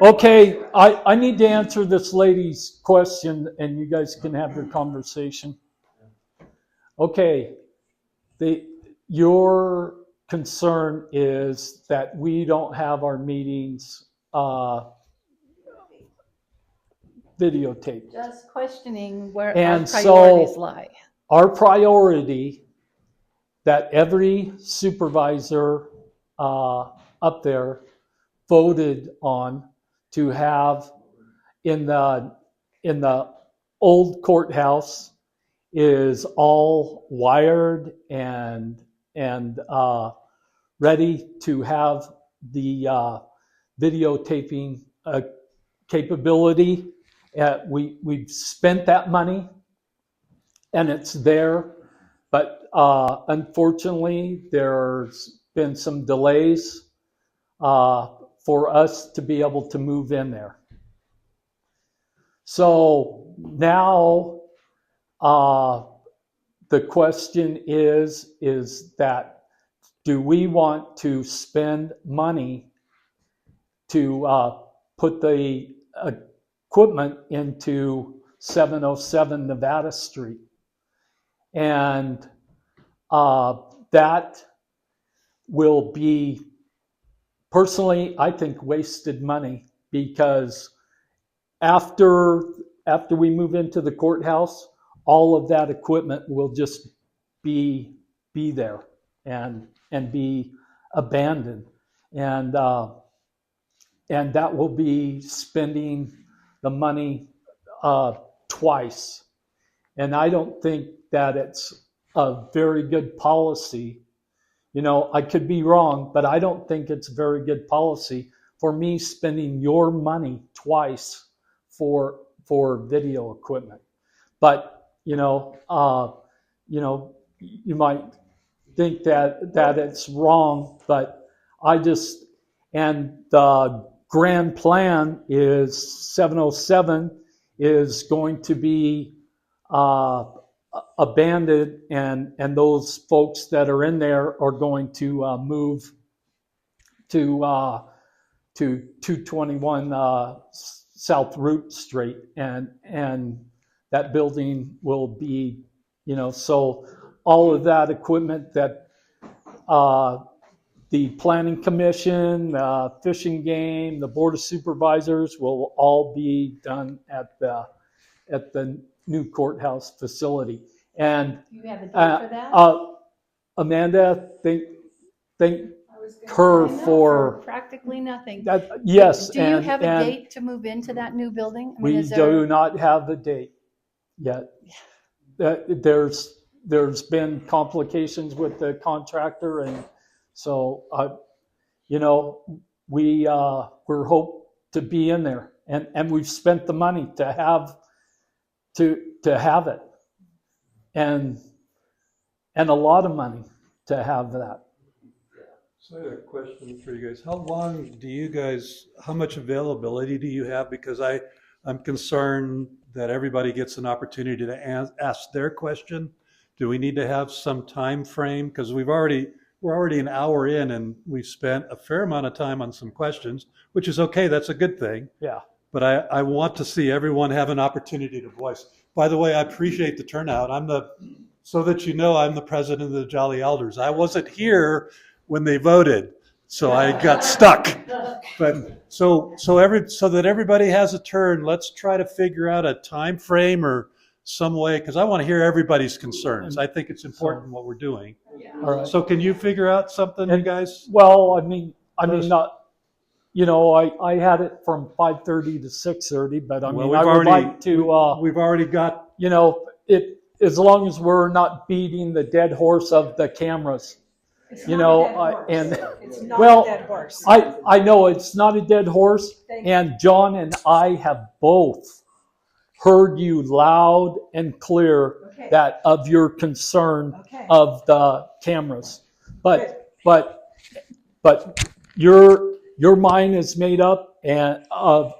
Okay, I need to answer this lady's question, and you guys can have your conversation. Okay, your concern is that we don't have our meetings videotaped. Just questioning where our And priorities so lie. our priority that every supervisor up there voted on to have in the old courthouse is all wired and ready to have the videotaping capability. We've spent that money and it's there, but unfortunately there's been some delays for us to be able to move in there. So now the question is that do we want to spend money to put the equipment into 707 Nevada Street? And that will be, personally, I think, wasted money, because after we move into the courthouse, all of that equipment will just be there and be abandoned, and that will be spending the money twice. And I don't think that it's a very good policy. You know, I could be wrong, but I don't think it's a very good policy for me spending your money twice for video equipment. But you might think that it's wrong, but and the grand plan is 707 is going to be abandoned, and those folks that are in there are going to move to 221 South Root Street, and that building will be, so all of that equipment that the Planning Commission, Fish and Game, the Board of Supervisors will all be done at the new courthouse facility. And You have a date for that? Amanda, thank her for practically nothing. that. Yes. Do you have a date to move into that new building? I mean, We do not have a date yet. There's been complications with the contractor, and so we're hope to be in there, and we've spent the money to have it, and a lot of money to have that. So I have a question for you guys. How much availability do you have? Because I'm concerned that everybody gets an opportunity to ask their question. Do we need to have some time frame? Because we're already an hour in, and we've spent a fair amount of time on some questions, which is okay. That's a good thing. Yeah. But I want to see everyone have an opportunity to voice. By the way, I appreciate the turnout. So that you know, I'm the president of the Jolly Elders. I wasn't here when they voted, so I got stuck. But so that everybody has a turn, let's try to figure out a time frame or some way, because I want to hear everybody's concerns. I think it's important what we're doing. All right. So can you figure out something, you guys? Well, I mean, not. I had it from 5:30 to 6:30, but I mean, I would like to. We've already got. as long as we're not beating the dead horse of the cameras. It's You not know, a dead horse. and It's not well, a dead horse. I know it's not a dead horse, Thank you. and John and I have both heard you loud and clear Okay. that of your concern Okay. of the cameras. But your mind is made up and of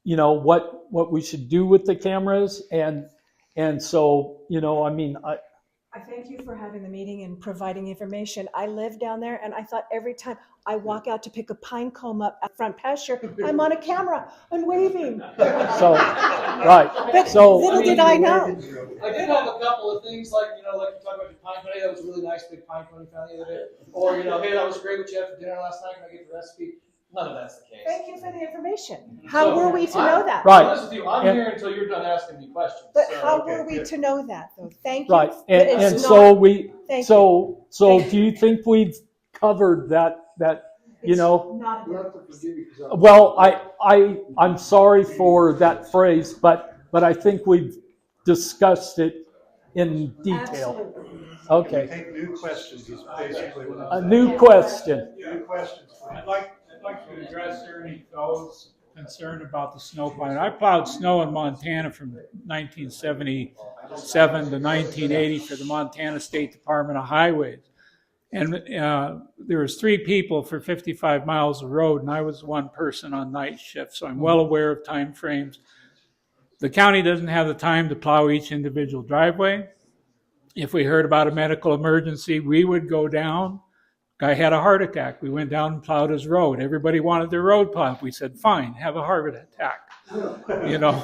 you know what we should do with the cameras, and so you know, I mean, I thank you for having the meeting and providing information. I live down there, and I thought every time I walk out to pick a pine cone up at front pasture, I'm on a camera and waving. So, right. But So little did I know. I did have a couple of things like, you talk about your pine cone, hey, that was a really nice big pine cone you found the other day. Or, hey, that was great what you had for dinner last night, can I get the recipe? None of that's the case. Thank you for the information. How were we to know that? Right. To be honest with you, I'm here until you're done asking me questions. But so, how okay, were we good. to know that, though? Thank you. right, But and it's so not- we Thank so Thank do you think we've covered that you know? Not a dead horse. Well, I'm sorry for that phrase, but I think we've discussed it in detail. Absolutely. Okay. Take new questions is basically what A I'm new saying. question. New questions. I'd like to address Ernie Coe's concern about the snow plowing. I plowed snow in Montana from 1977 to 1980 for the Montana State Department of Highways. And there was 3 people for 55 miles of road, and I was one person on night shift, so I'm well aware of time frames. The county doesn't have the time to plow each individual driveway. If we heard about a medical emergency, we would go down. Guy had a heart attack. We went down and plowed his road. Everybody wanted their road plowed. We said, fine, have a heart attack. You know,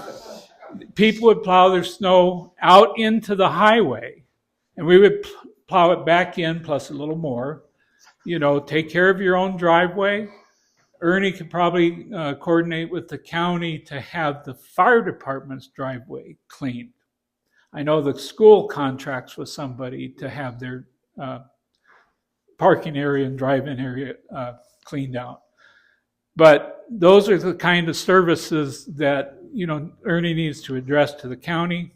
people would plow their snow out into the highway, and we would plow it back in plus a little more. You know, take care of your own driveway. Ernie could probably coordinate with the county to have the fire department's driveway cleaned. I know the school contracts with somebody to have their parking area and drive-in area cleaned out. But those are the kind of services that, you know, Ernie needs to address to the county.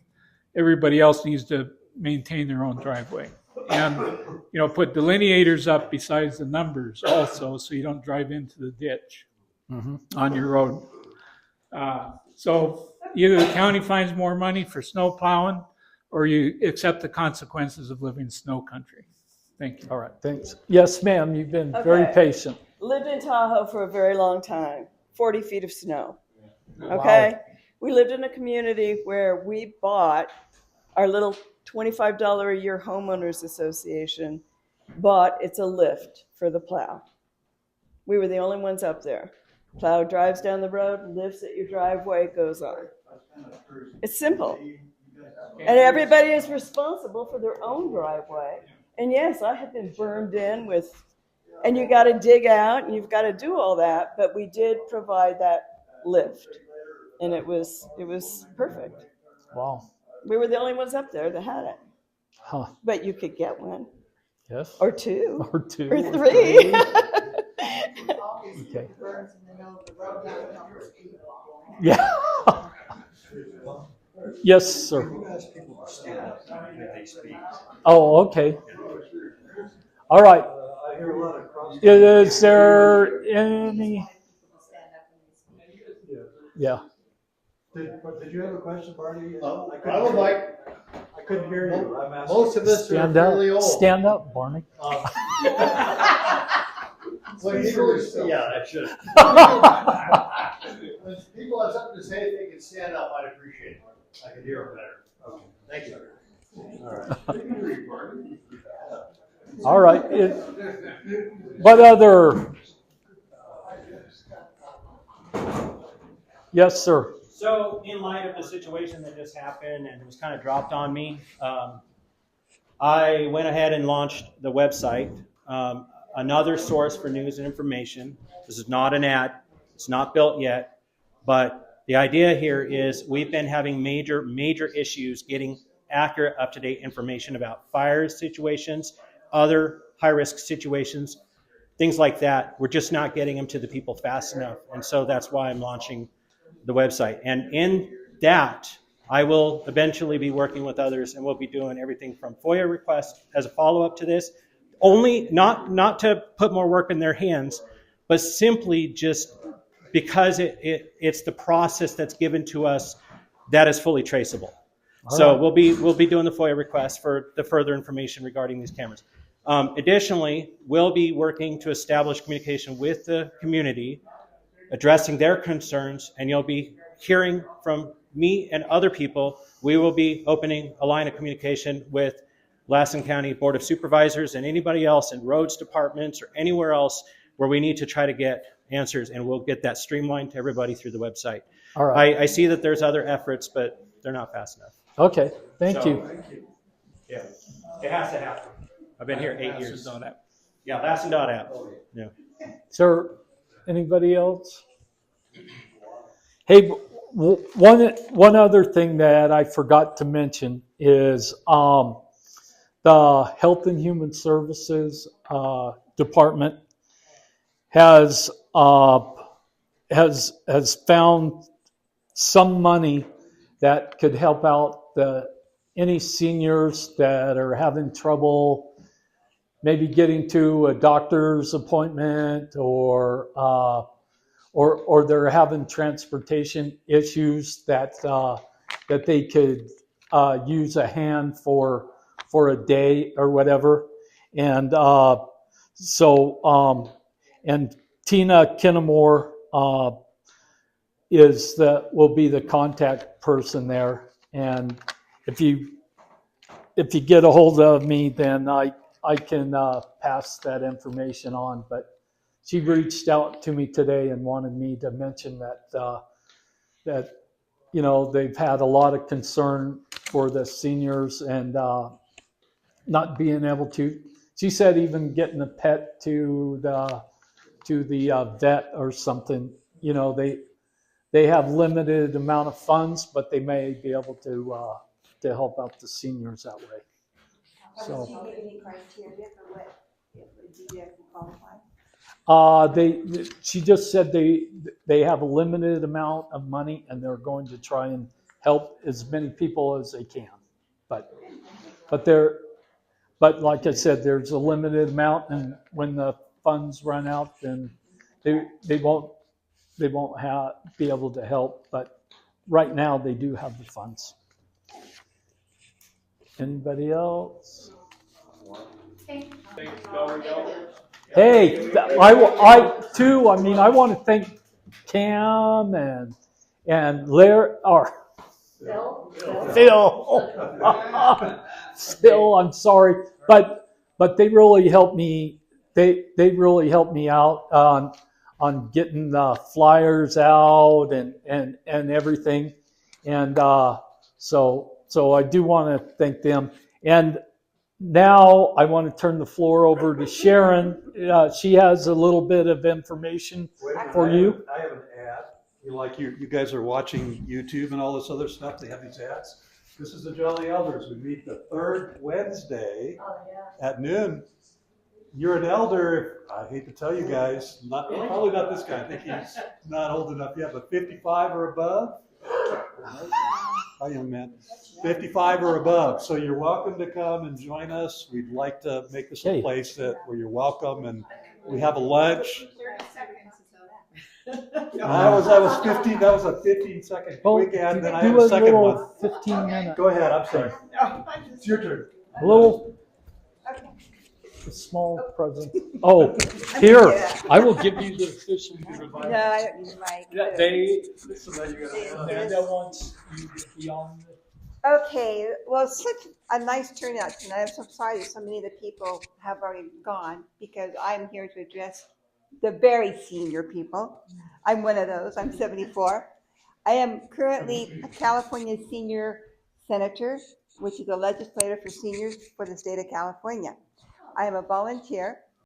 Everybody else needs to maintain their own driveway. And, you know, put delineators up besides the numbers also, so you don't drive into the ditch on your road. So either the county finds more money for snow plowing, or you accept the consequences of living in snow country. Thank you. All right, thanks. Yes, ma'am, you've been very Okay. patient. Lived in Tahoe for a very long time, 40 feet of snow. Okay? We lived in a community where we bought our little $25 a year homeowners association, bought it's a lift for the plow. We were the only ones up there. Plow drives down the road, lifts at your driveway, goes on. It's simple. And everybody is responsible for their own driveway. And yes, I have been burned in with, and you got to dig out and you've got to do all that, but we did provide that lift, and it was perfect. Wow. We were the only ones up there that had it. Huh. But you could get one. Yes. Or two. Or 2. Or 3. Okay. Yeah. Yes, sir. Oh, okay. All right. Is there any? Yeah. Did you have a question, Barney? I would like. I couldn't hear you. I'm asking. Most of us are Stand up. fairly old. Stand up, Barney. When people, yeah, I should. When people have something to say, if they can stand up, I'd appreciate it. I can hear them better. Okay, thank you. All right. What other? Yes, sir. So, in light of the situation that just happened and it was kind of dropped on me, I went ahead and launched the website, another source for news and information. This is not an ad. It's not built yet. But the idea here is we've been having major issues getting accurate, up-to-date information about fire situations, other high-risk situations, things like that. We're just not getting them to the people fast enough. And so that's why I'm launching the website. And in that, I will eventually be working with others, and we'll be doing everything from FOIA requests as a follow-up to this. Only not to put more work in their hands, but simply just because it's the process that's given to us that is fully traceable. So we'll be doing the FOIA request for the further information regarding these cameras. Additionally, we'll be working to establish communication with the community, addressing their concerns, and you'll be hearing from me and other people. We will be opening a line of communication with Lassen County Board of Supervisors and anybody else in roads departments or anywhere else where we need to try to get answers, and we'll get that streamlined to everybody through the website. All right. I see that there's other efforts, but they're not fast enough. Okay, thank you. Yeah, it has to happen. I've been here 8 years. Yeah, Lassen.app. Yeah. Sir, anybody else? Hey, one other thing that I forgot to mention is the Health and Human Services Department has found some money that could help out any seniors that are having trouble maybe getting to a doctor's appointment or they're having transportation issues that they could use a hand for a day or whatever. And and Tina Kinnamore will be the contact person there. And if you get a hold of me, then I can pass that information on. But she reached out to me today and wanted me to mention that they've had a lot of concern for the seniors and not being able to. She said even getting a pet to the vet or something. They have limited amount of funds, but they may be able to help out the seniors that way. So. Do you give any criteria for what it would be to qualify? She just said they have a limited amount of money and they're going to try and help as many people as they can. But like I said, there's a limited amount, and when the funds run out, then they won't be able to help. But right now they do have the funds. Anybody else? Hey, I too. I mean, I want to thank Cam and Larry or Phil. Phil, I'm sorry, but they really helped me. They really helped me out on getting the flyers out and everything, and so I do want to thank them. And now I want to turn the floor over to Sharon. She has a little bit of information for you. I have an ad. You guys are watching YouTube and all this other stuff. They have these ads. This is the Jolly Elders. We meet the third Wednesday at noon. You're an elder. I hate to tell you guys, probably not this guy. I think he's not old enough yet, but 55 or above. Hi, young man. 55 or above. So you're welcome to come and join us. We'd like to make this a place where you're welcome, and we have a lunch. 30 seconds is That was 15. That was a 15-second quick ad. Then I have a second one. 15 minutes. Go ahead. I'm sorry. It's your turn. A little. A small present. Oh, here. I will give you the official. No, I don't need my. Amanda wants you to be on. Okay, well, such a nice turnout tonight. I'm so sorry that so many of the people have already gone because I'm here to address the very senior people. I'm one of those. I'm 74. I am currently a California senior senator, which is a legislator for seniors for the state of California. I am a volunteer.